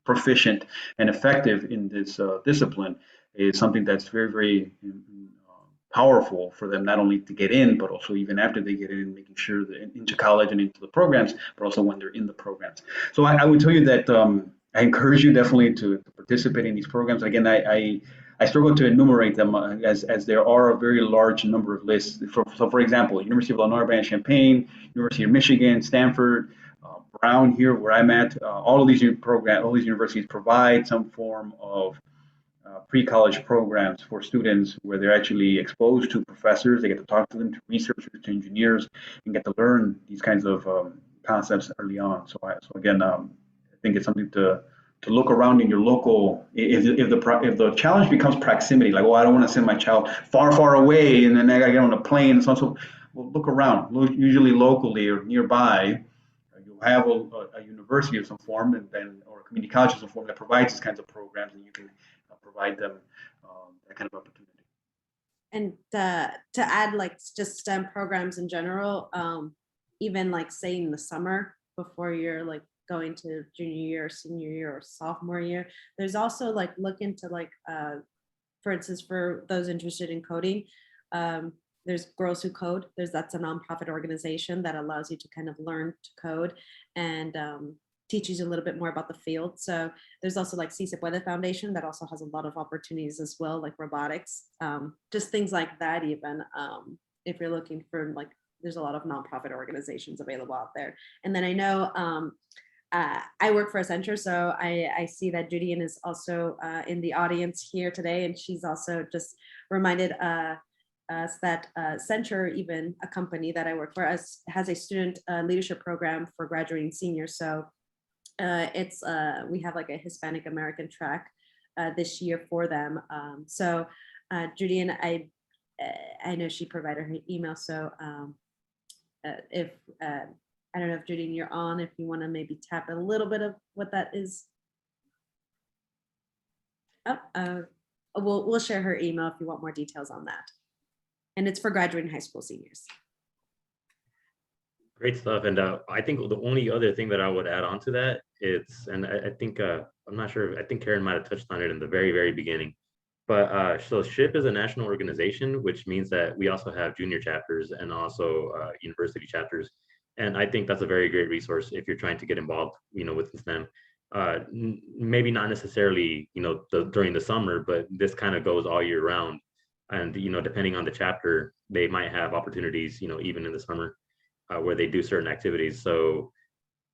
proficient and effective in this discipline is something that's very, very powerful for them, not only to get in, but also even after they get in, making sure that into college and into the programs, but also when they're in the programs. So I would tell you that I encourage you definitely to participate in these programs. Again, I struggle to enumerate them as there are a very large number of lists. So for example, University of Illinois Urbana-Champaign, University of Michigan, Stanford, Brown here where I'm at, all of these programs, all these universities provide some form of pre-college programs for students where they're actually exposed to professors. They get to talk to them, to researchers, to engineers, and get to learn these kinds of concepts early on. So again, I think it's something to look around in your local. If the challenge becomes proximity, like, well, I don't want to send my child far away, and then I got to get on a plane and so on. So well, look around. Usually locally or nearby, you'll have a university of some form, and then or a community college of some form that provides these kinds of programs, and you can provide them that kind of opportunity. And to add, like, just STEM programs in general, even like say in the summer before you're like going to junior year, senior year, or sophomore year, there's also like look into like, for instance, for those interested in coding, there's Girls Who Code. That's a nonprofit organization that allows you to kind of learn to code and teaches you a little bit more about the field. So there's also like Si Se Puede Foundation that also has a lot of opportunities as well, like robotics, just things like that. Even if you're looking for, like, there's a lot of nonprofit organizations available out there. And then I know I work for Accenture, so I see that Julian is also in the audience here today, and she's also just reminded us that Accenture, even a company that I work for, has a student leadership program for graduating seniors. So it's we have like a Hispanic American track this year for them. So Julian, I know she provided her email. So if I don't know if Julian, you're on, if you want to maybe tap a little bit of what that is. We'll share her email if you want more details on that. And it's for graduating high school seniors. Great stuff. And I think the only other thing that I would add on to that, and I think, I'm not sure, I think Karen might have touched on it in the very, very beginning. But so SHPE is a national organization, which means that we also have junior chapters and also university chapters. And I think that's a very great resource if you're trying to get involved, with STEM. Maybe not necessarily, during the summer, but this kind of goes all year round. And, depending on the chapter, they might have opportunities, even in the summer where they do certain activities. So,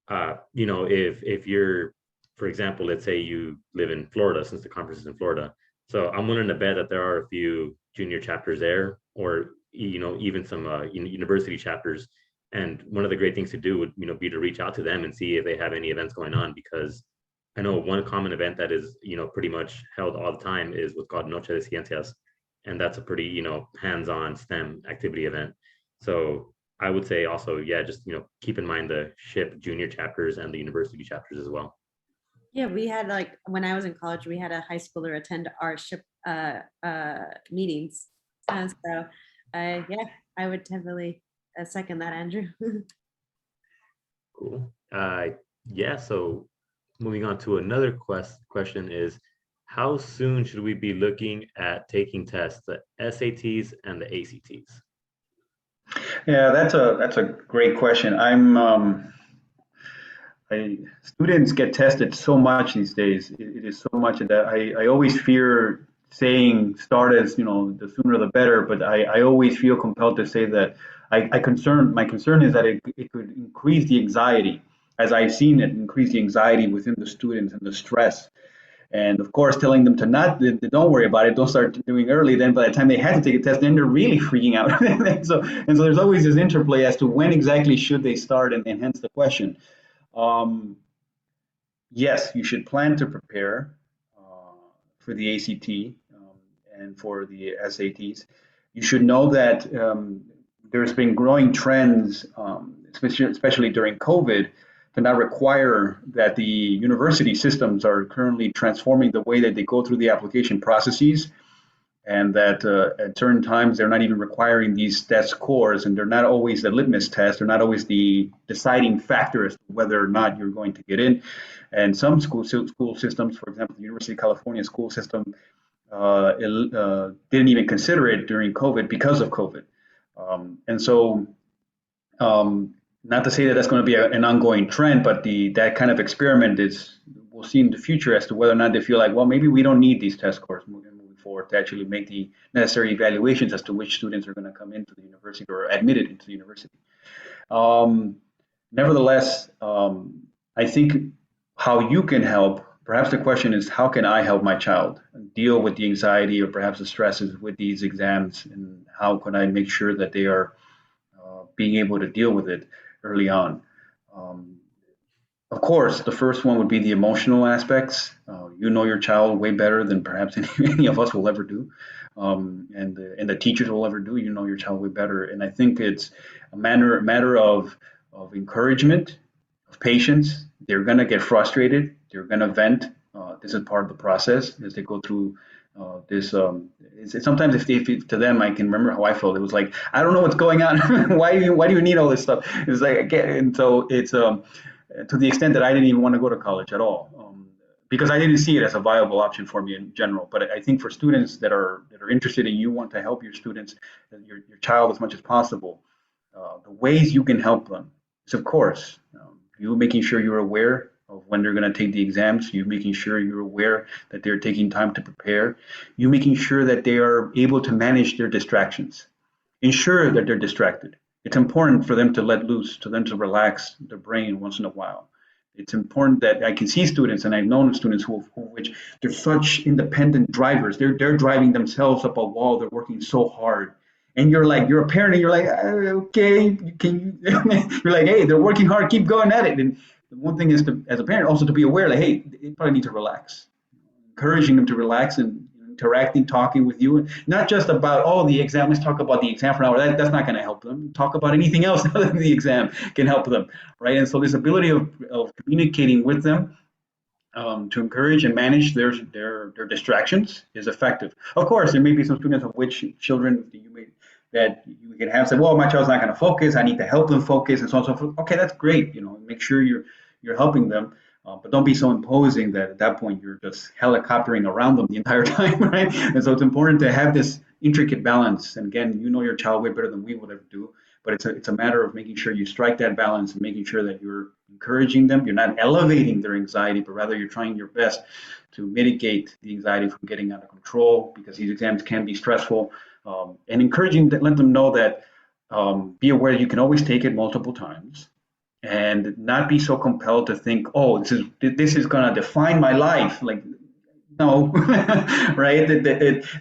if you're, for example, let's say you live in Florida, since the conference is in Florida. So I'm willing to bet that there are a few junior chapters there, or, even some university chapters. And one of the great things to do would, be to reach out to them and see if they have any events going on, because I know one common event that is, pretty much held all the time is what's called Noche de Ciencias. And that's a pretty, hands-on STEM activity event. So I would say also, yeah, just, keep in mind the SHPE junior chapters and the university chapters as well. Yeah, we had, like, when I was in college, we had a high schooler attend our SHPE meetings. And so, yeah, I would definitely second that, Andrew. Cool. Yeah, so moving on to another question is, how soon should we be looking at taking tests, the SATs and the ACTs? Yeah, that's a great question. Students get tested so much these days. It is so much that I always fear saying start as, the sooner the better, but I always feel compelled to say that my concern is that it could increase the anxiety, as I've seen it increase the anxiety within the students and the stress. And of course, telling them to don't worry about it, don't start doing early. Then by the time they had to take a test, then they're really freaking out. so there's always this interplay as to when exactly should they start, and hence the question. Yes, you should plan to prepare for the ACT and for the SATs. You should know that there's been growing trends, especially during COVID, to not require that the university systems are currently transforming the way that they go through the application processes, and that at certain times they're not even requiring these test scores, and they're not always the litmus test, they're not always the deciding factor as to whether or not you're going to get in. And some school systems, for example, the University of California school system, didn't even consider it during COVID because of COVID. And so, not to say that that's going to be an ongoing trend, but that kind of experiment we'll see in the future as to whether or not they feel like, well, maybe we don't need these test scores moving forward to actually make the necessary evaluations as to which students are going to come into the university or admitted into the university. Nevertheless, I think how you can help, perhaps the question is, how can I help my child deal with the anxiety or perhaps the stresses with these exams, and how can I make sure that they are being able to deal with it early on? Of course, the first one would be the emotional aspects. You know your child way better than perhaps any of us will ever do, and the teachers will ever do. You know your child way better, and I think it's a matter of encouragement, of patience. They're going to get frustrated. They're going to vent. This is part of the process as they go through this. Sometimes if to them, I can remember how I felt. It was like, I don't know what's going on. why do you need all this stuff? It's like, and so it's to the extent that I didn't even want to go to college at all, because I didn't see it as a viable option for me in general. But I think for students that are interested and you want to help your students, your child as much as possible, the ways you can help them is, of course, you making sure you're aware of when they're going to take the exams, you making sure you're aware that they're taking time to prepare, you making sure that they are able to manage their distractions, ensure that they're distracted. It's important for them to let loose, to them to relax their brain once in a while. It's important that I can see students, and I've known students which they're such independent drivers. They're driving themselves up a wall. They're working so hard. And you're a parent, and you're like, okay, can you? You're like, hey, they're working hard. Keep going at it. And the one thing is to, as a parent, also to be aware, like, hey, they probably need to relax. Encouraging them to relax and interacting, talking with you, not just about, oh, the exam, let's talk about the exam for an hour. That's not going to help them. Talk about anything else other than the exam can help them, right? And so this ability of communicating with them to encourage and manage their distractions is effective. Of course, there may be some students of which children that you can have say, well, my child's not going to focus. I need to help them focus, and so on and so forth. Okay, that's great. Make sure you're helping them. But don't be so imposing that at that point you're just helicoptering around them the entire time, right? And so it's important to have this intricate balance. And again, you know your child way better than we would ever do, but it's a matter of making sure you strike that balance and making sure that you're encouraging them. You're not elevating their anxiety, but rather you're trying your best to mitigate the anxiety from getting out of control, because these exams can be stressful. And encouraging that, let them know that be aware you can always take it multiple times, and not be so compelled to think, oh, this is going to define my life. Like, no, right?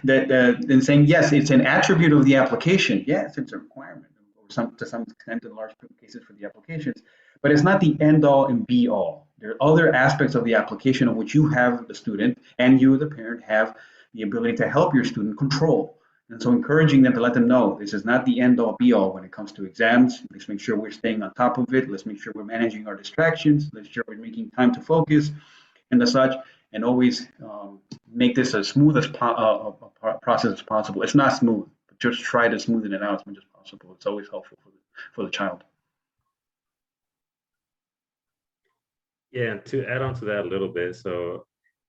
Then saying, yes, it's an attribute of the application. Yes, it's a requirement, or to some extent in large cases for the applications, but it's not the end all and be all. There are other aspects of the application of which you have, the student, and you, the parent, have the ability to help your student control. And so encouraging them to let them know this is not the end all be all when it comes to exams. Let's make sure we're staying on top of it. Let's make sure we're managing our distractions. Let's make sure we're making time to focus and such, and always make this as smooth as process as possible. It's not smooth, but just try to smoothen it out as much as possible. It's always helpful for the child. Yeah, to add on to that a little bit, so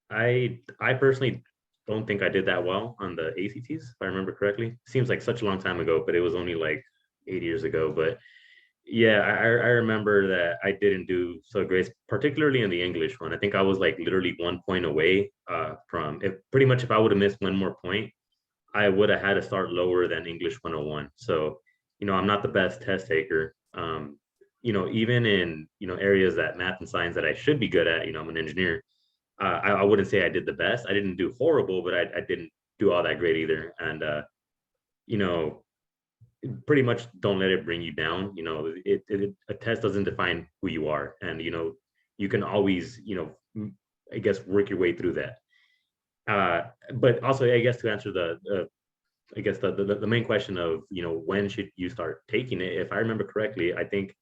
I personally don't think I did that well on the ACTs, if I remember correctly. Seems like such a long time ago, but it was only like 8 years ago. But Yeah, I remember that I didn't do so great, particularly in the English one. I think I was like literally 1 point away from if pretty much if I would have missed one more point, I would have had to start lower than English 101. So, I'm not the best test taker. Even in, areas that math and science that I should be good at, I'm an engineer. I wouldn't say I did the best. I didn't do horrible, but I didn't do all that great either. And, you know, pretty much don't let it bring you down. A test doesn't define who you are. And, you can always, I guess, work your way through that. But also, I guess to answer the main question of, when should you start taking it? If I remember correctly, I think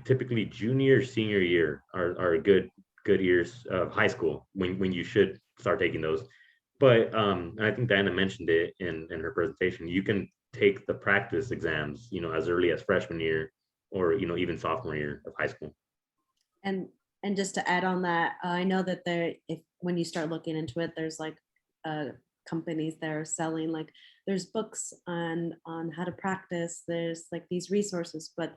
typically junior, senior year are good years of high school when you should start taking those. But and I think Diana mentioned it in her presentation. You can take the practice exams, as early as freshman year or even sophomore year of high school. And just to add on that, I know that when you start looking into it, there's like companies that are selling, like there's books on how to practice. There's like these resources, but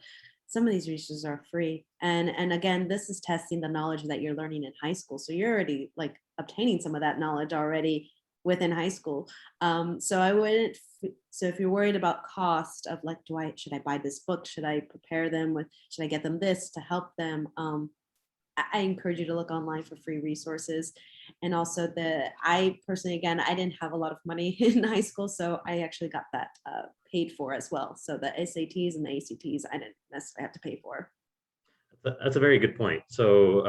some of these resources are free. And again, this is testing the knowledge that you're learning in high school. So you're already like obtaining some of that knowledge already within high school. So I wouldn't. So if you're worried about cost of like, should I buy this book? Should I prepare them with? Should I get them this to help them? I encourage you to look online for free resources. And also I personally, again, I didn't have a lot of money in high school, so I actually got that paid for as well. So the SATs and the ACTs, I didn't necessarily have to pay for. That's a very good point. So,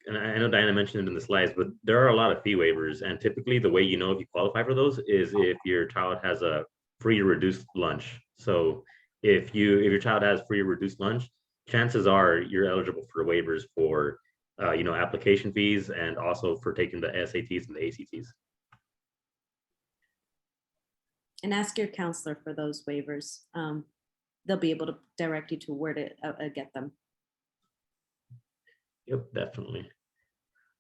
and I know Diana mentioned it in the slides, but there are a lot of fee waivers. And typically the way you know if you qualify for those is if your child has a free or reduced lunch. So if your child has free or reduced lunch, chances are you're eligible for waivers for, application fees and also for taking the SATs and the ACTs. And ask your counselor for those waivers. They'll be able to direct you to where to get them. Yep, definitely.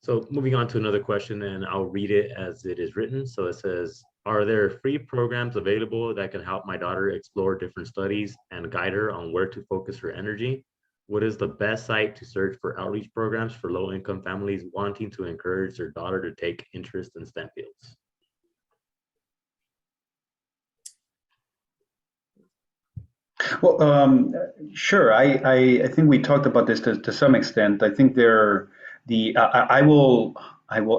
So moving on to another question, and I'll read it as it is written. So it says, are there free programs available that can help my daughter explore different studies and guide her on where to focus her energy? What is the best site to search for outreach programs for low-income families wanting to encourage their daughter to take interest in STEM fields? Well, sure. I think we talked about this to some extent. I think I will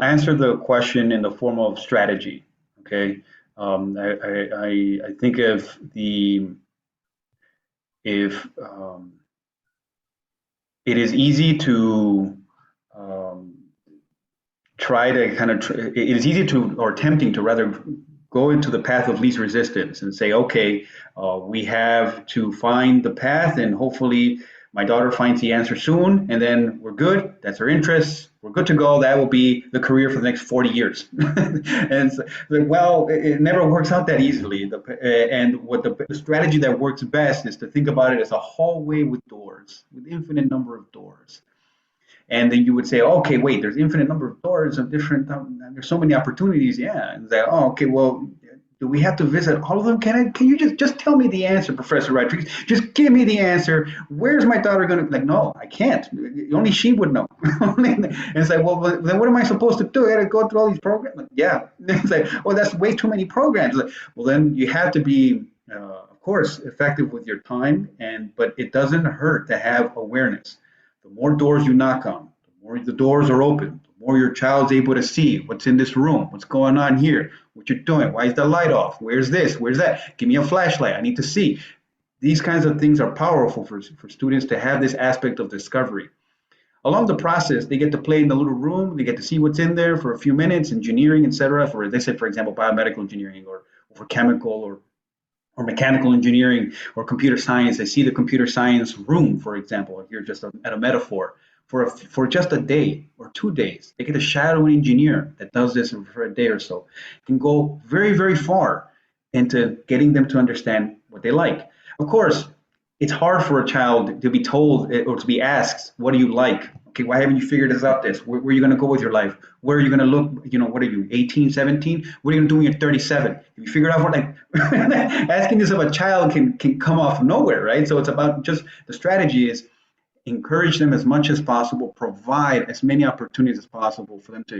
answer the question in the form of strategy. Okay. I think if it is easy to it is easy to, or tempting to rather, go into the path of least resistance and say, okay, we have to find the path and hopefully my daughter finds the answer soon and then we're good. That's her interest. We're good to go. That will be the career for the next 40 years. And so, well, it never works out that easily. And what the strategy that works best is to think about it as a hallway with doors, with infinite number of doors. And then you would say, okay, wait, there's infinite number of doors of different, there's so many opportunities. Yeah. And say, oh, okay, well, do we have to visit all of them? Can you just tell me the answer, Professor Rodriguez? Just give me the answer. Where's my daughter going to, like, no, I can't. Only she would know. And it's like, well, then what am I supposed to do? I got to go through all these programs? Like, yeah. It's like, well, that's way too many programs. Like, well, then you have to be, of course, effective with your time, but it doesn't hurt to have awareness. The more doors you knock on, the more the doors are open, the more your child's able to see what's in this room, what's going on here, what you're doing, why is the light off, where's this, where's that, give me a flashlight, I need to see. These kinds of things are powerful for students to have this aspect of discovery. Along the process, they get to play in the little room, they get to see what's in there for a few minutes, engineering, etc. For, they said, for example, biomedical engineering or for chemical or mechanical engineering or computer science. I see the computer science room, for example, here just at a metaphor, for just a day or 2 days. They get a shadow engineer that does this for a day or so. It can go very, very far into getting them to understand what they like. Of course, it's hard for a child to be told or to be asked, what do you like? Okay, why haven't you figured this out this? Where are you going to go with your life? Where are you going to look? What are you, 18, 17? What are you going to do when you're 37? Have you figured out what, like, asking this of a child can come off nowhere, right? So it's about just the strategy is encourage them as much as possible, provide as many opportunities as possible for them to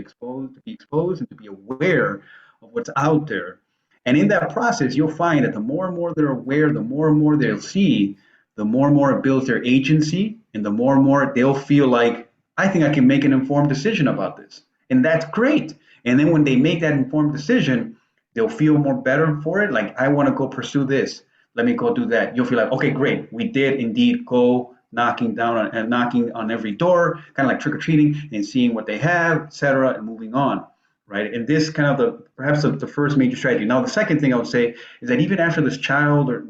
be exposed and to be aware of what's out there. And in that process, you'll find that the more and more they're aware, the more and more they'll see, the more and more it builds their agency, and the more they'll feel like, I think I can make an informed decision about this. And that's great. And then when they make that informed decision, they'll feel more better for it. Like, I want to go pursue this. Let me go do that. You'll feel like, okay, great. We did indeed go knocking on every door, kind of like trick-or-treating and seeing what they have, etc., and moving on. Right. And this kind of perhaps the first major strategy. Now, the second thing I would say is that even after this child or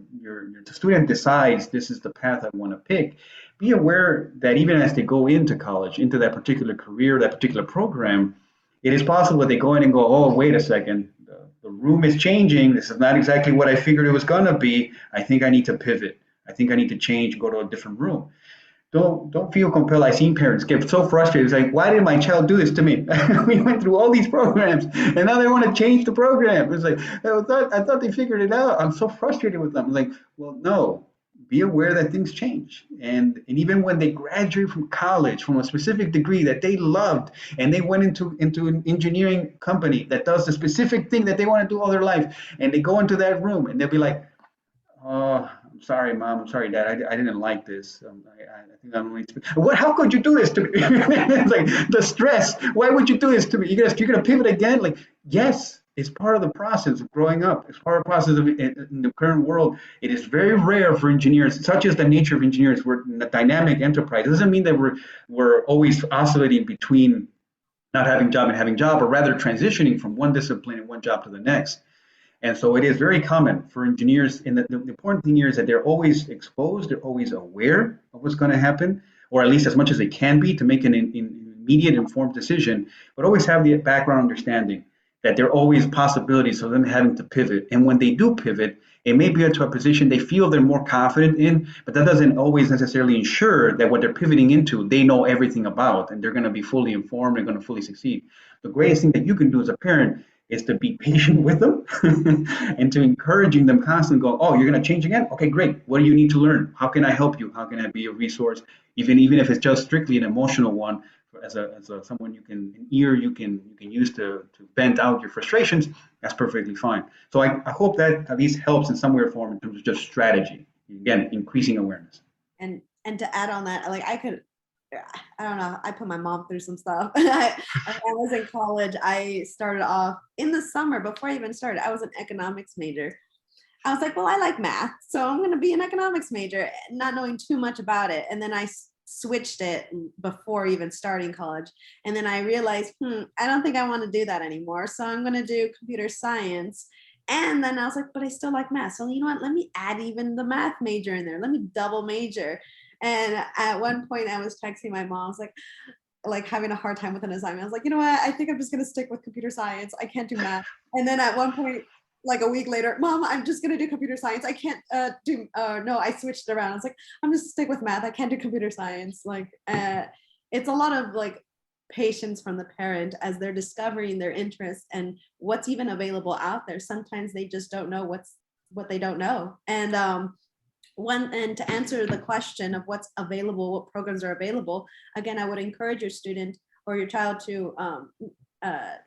the student decides this is the path I want to pick, be aware that even as they go into college, into that particular career, that particular program, it is possible that they go in and go, oh, wait a second, the room is changing. This is not exactly what I figured it was going to be. I think I need to pivot. I think I need to change, go to a different room. Don't feel compelled. I've seen parents get so frustrated. It's like, why did my child do this to me? We went through all these programs, and now they want to change the program. It's like, I thought they figured it out. I'm so frustrated with them. I'm like, well, no. Be aware that things change, and even when they graduate from college from a specific degree that they loved, and they went into an engineering company that does the specific thing that they want to do all their life, and they go into that room, and they'll be like, oh, I'm sorry, Mom. I'm sorry, Dad. I didn't like this. I think I'm only. What? How could you do this to me? It's like the stress. Why would you do this to me? You're gonna pivot again? Like, yes, it's part of the process of growing up. It's part of the process of in the current world. It is very rare for engineers, such as the nature of engineers. We're in a dynamic enterprise. It doesn't mean that we're always oscillating between not having job and having job, or rather transitioning from one discipline and one job to the next. And so it is very common for engineers, and the important thing here is that they're always exposed, they're always aware of what's going to happen, or at least as much as they can be to make an immediate informed decision, but always have the background understanding that there are always possibilities of them having to pivot. And when they do pivot, it may be into a position they feel they're more confident in, but that doesn't always necessarily ensure that what they're pivoting into, they know everything about, and they're going to be fully informed, they're going to fully succeed. The greatest thing that you can do as a parent is to be patient with them and to encouraging them constantly go, oh, you're going to change again? Okay, great. What do you need to learn? How can I help you? How can I be a resource? Even if it's just strictly an emotional one, as someone an ear you can use to vent out your frustrations, that's perfectly fine. So I hope that at least helps in some way or form in terms of just strategy. Again, increasing awareness. And to add on that, like I don't know, I put my mom through some stuff. When I was in college, I started off in the summer, before I even started, I was an economics major. I was like, well, I like math, so I'm going to be an economics major, not knowing too much about it. And then I switched it before even starting college. And then I realized, I don't think I want to do that anymore. So I'm going to do computer science. And then I was like, but I still like math. So you know what, let me add even the math major in there. Let me double major. And at one point I was texting my mom, I was like having a hard time with an assignment. I was like, you know what, I think I'm just going to stick with computer science. I can't do math. And then at one point, like a week later, Mom, I'm just going to do computer science. I can't no, I switched around. I was like, I'm just stick with math. I can't do computer science. Like, it's a lot of like patience from the parent as they're discovering their interests and what's even available out there. Sometimes they just don't know what they don't know. And to answer the question of what's available, what programs are available, again, I would encourage your student or your child to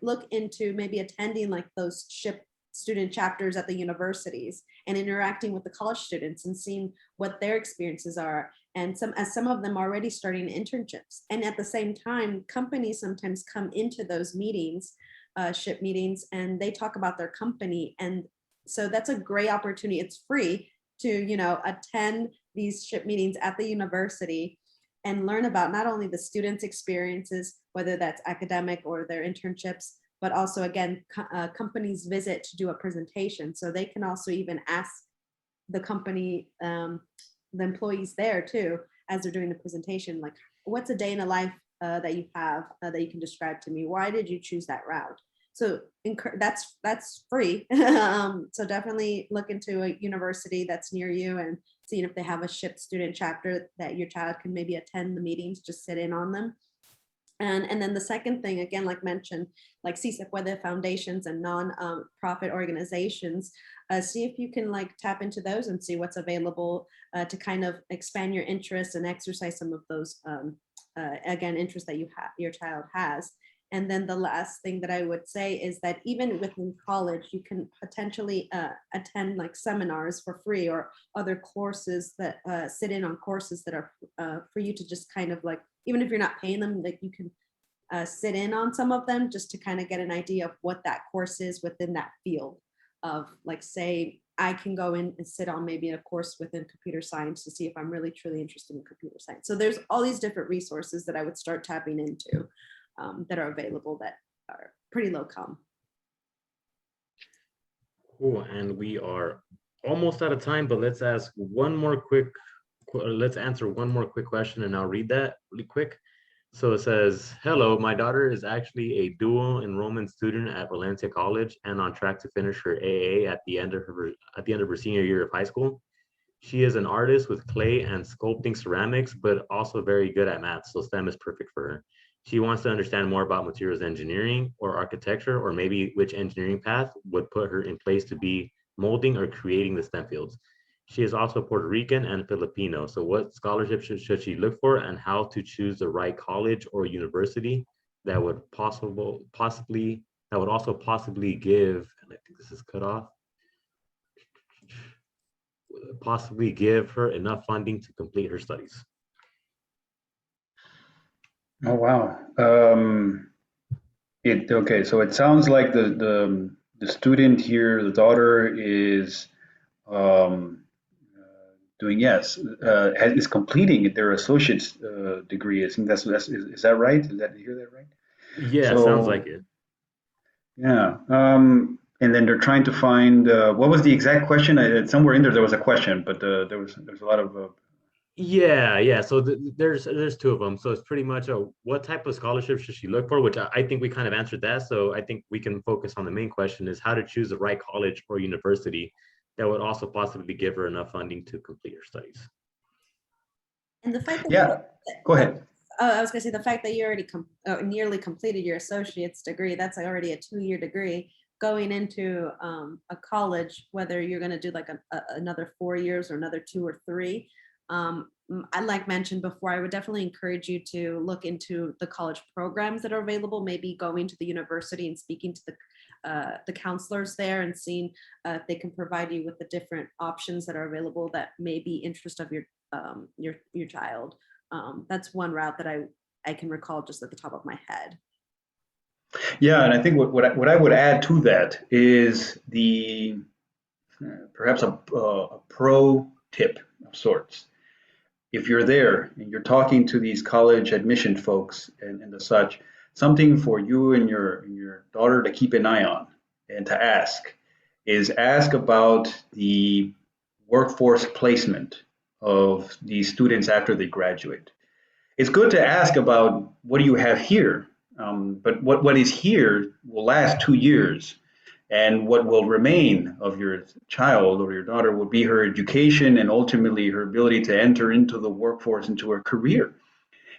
look into maybe attending like those SHPE student chapters at the universities and interacting with the college students and seeing what their experiences are. And some of them already starting internships. And at the same time, companies sometimes come into those meetings, SHPE meetings, and they talk about their company. And so that's a great opportunity. It's free to, attend these SHPE meetings at the university and learn about not only the students' experiences, whether that's academic or their internships, but also, again, companies visit to do a presentation. So they can also even ask the company, the employees there too, as they're doing the presentation, like, what's a day in a life that you have that you can describe to me? Why did you choose that route? So that's free. So definitely look into a university that's near you and seeing if they have a SHPE student chapter that your child can maybe attend the meetings, just sit in on them. And then the second thing, again, like mentioned, like Si Se Puede foundations and non-profit organizations, see if you can like tap into those and see what's available to kind of expand your interests and exercise some of those, again, interests that your child has. And then the last thing that I would say is that even within college, you can potentially attend like seminars for free or other courses that sit in on courses that are for you to just kind of like, even if you're not paying them, like you can sit in on some of them just to kind of get an idea of what that course is within that field of like, say, I can go in and sit on maybe a course within computer science to see if I'm really truly interested in computer science. So there's all these different resources that I would start tapping into that are available that are pretty low cost. Cool, and we are almost out of time, but let's answer one more quick question, and I'll read that really quick. So it says, hello, my daughter is actually a dual enrollment student at Laplante College and on track to finish her AA at the end of her senior year of high school. She is an artist with clay and sculpting ceramics, but also very good at math, so STEM is perfect for her. She wants to understand more about materials engineering or architecture, or maybe which engineering path would put her in place to be molding or creating the STEM fields. She is also Puerto Rican and Filipino. So what scholarship should she look for, and how to choose the right college or university that would also possibly give, and I think this is cut off, possibly give her enough funding to complete her studies. Oh, wow. Okay, so it sounds like the student here, the daughter, is is completing their associate's degree. I think is that right? Did I hear that right? Yeah, So, sounds like it. Yeah. And then they're trying to find what was the exact question? Somewhere in there was a question, but there's a lot of Yeah. So there's two of them. So it's pretty much what type of scholarship should she look for, which I think we kind of answered that. So I think we can focus on the main question, is how to choose the right college or university that would also possibly give her enough funding to complete her studies. And the fact that go ahead. I was going to say the fact that you already nearly completed your associate's degree, that's already a 2-year degree. Going into a college, whether you're going to do like another 4 years or another 2 or 3, I like mentioned before, I would definitely encourage you to look into the college programs that are available, maybe going to the university and speaking to the counselors there and seeing if they can provide you with the different options that are available that may be interest of your child. That's one route that I can recall just at the top of my head. Yeah, and I think what I would add to that is perhaps a pro tip of sorts. If you're there and you're talking to these college admission folks and the such, something for you and your daughter to keep an eye on and to ask about the workforce placement of these students after they graduate. It's good to ask about what do you have here, but what is here will last 2 years. And what will remain of your child or your daughter will be her education and ultimately her ability to enter into the workforce, into her career.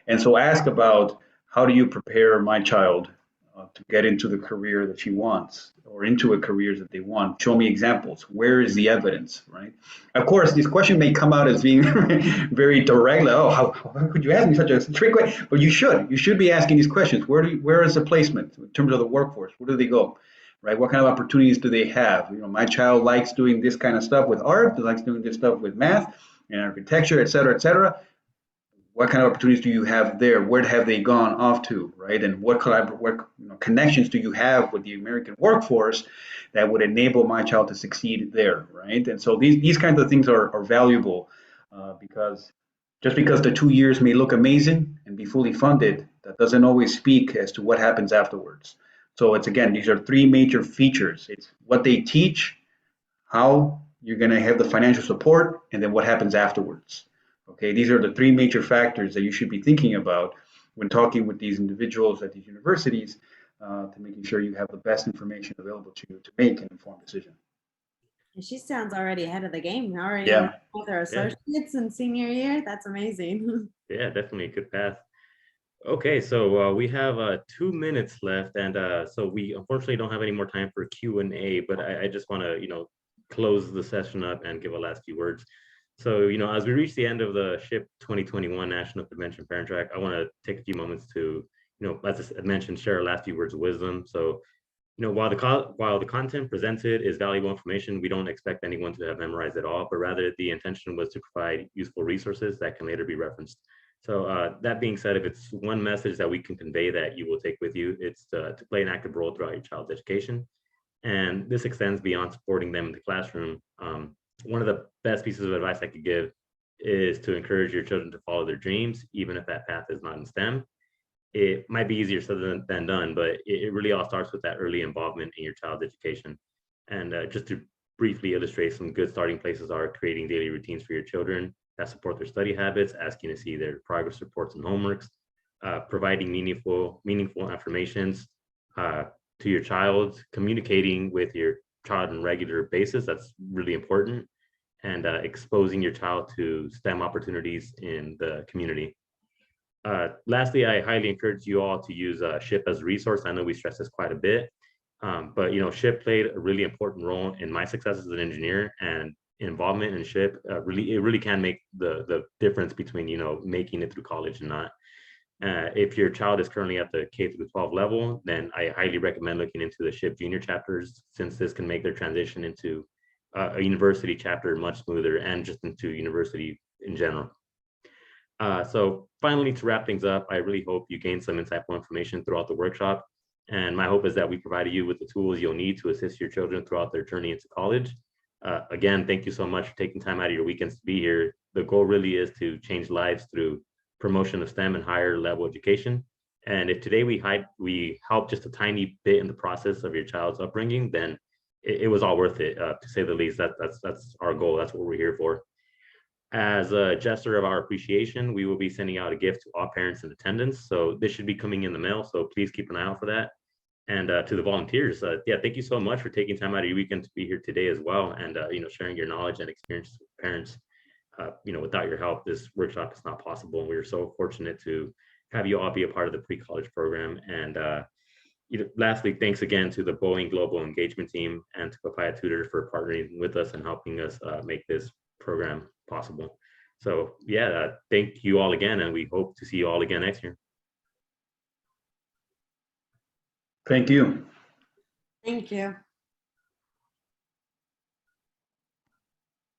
And so ask about, how do you prepare my child to get into the career that she wants or into a career that they want? Show me examples. Where is the evidence, right? Of course, this question may come out as being very direct. Like, oh, how could you ask me such a trick question? But you should be asking these questions. Where is the placement in terms of the workforce? Where do they go? Right? What kind of opportunities do they have? My child likes doing this kind of stuff with art, likes doing this stuff with math and architecture, et cetera, et cetera. What kind of opportunities do you have there? Where have they gone off to, right? And what connections do you have with the American workforce that would enable my child to succeed there, right? And so these kinds of things are valuable because just because the 2 years may look amazing and be fully funded, that doesn't always speak as to what happens afterwards. So these are 3 major features. It's what they teach, how you're going to have the financial support, and then what happens afterwards. Okay, these are the 3 major factors that you should be thinking about when talking with these individuals at these universities to making sure you have the best information available to you to make an informed decision. She sounds already ahead of the game. Already Yeah. with her associates in senior year. That's amazing. Yeah, definitely a good path. Okay, so we have 2 minutes left, and so we unfortunately don't have any more time for Q&A, but I just want to, close the session up and give a last few words. So, as we reach the end of the SHPE 2021 National Convention Parent Track, I want to take a few moments to, as I mentioned, share our last few words of wisdom. So, while the content presented is valuable information, we don't expect anyone to have memorized it all, but rather the intention was to provide useful resources that can later be referenced. So that being said, if it's one message that we can convey that you will take with you, it's to play an active role throughout your child's education. And this extends beyond supporting them in the classroom. One of the best pieces of advice I could give is to encourage your children to follow their dreams, even if that path is not in STEM. It might be easier said than done, but it really all starts with that early involvement in your child's education. And just to briefly illustrate, some good starting places are creating daily routines for your children that support their study habits, asking to see their progress reports and homeworks, providing meaningful affirmations to your child, communicating with your child on a regular basis. That's really important. And exposing your child to STEM opportunities in the community. Lastly, I highly encourage you all to use SHPE as a resource. I know we stress this quite a bit, but SHPE played a really important role in my success as an engineer, and involvement in SHPE really can make the difference between making it through college and not. If your child is currently at the K through 12 level, then I highly recommend looking into the SHPE junior chapters, since this can make their transition into a university chapter much smoother, and just into university in general. So finally, to wrap things up, I really hope you gained some insightful information throughout the workshop. And my hope is that we provided you with the tools you'll need to assist your children throughout their journey into college. Again, thank you so much for taking time out of your weekends to be here. The goal really is to change lives through promotion of STEM and higher level education. And if today we helped just a tiny bit in the process of your child's upbringing, then it was all worth it, to say the least. That's our goal. That's what we're here for. As a gesture of our appreciation, we will be sending out a gift to all parents in attendance. So this should be coming in the mail. So please keep an eye out for that. And to the volunteers, thank you so much for taking time out of your weekend to be here today as well. And sharing your knowledge and experience with parents. Without your help, this workshop is not possible. And we are so fortunate to have you all be a part of the pre-college program. And lastly, thanks again to the Boeing Global Engagement Team and to Papaya Tutor for partnering with us and helping us make this program possible. So thank you all again, and we hope to see you all again next year. Thank you. Thank you.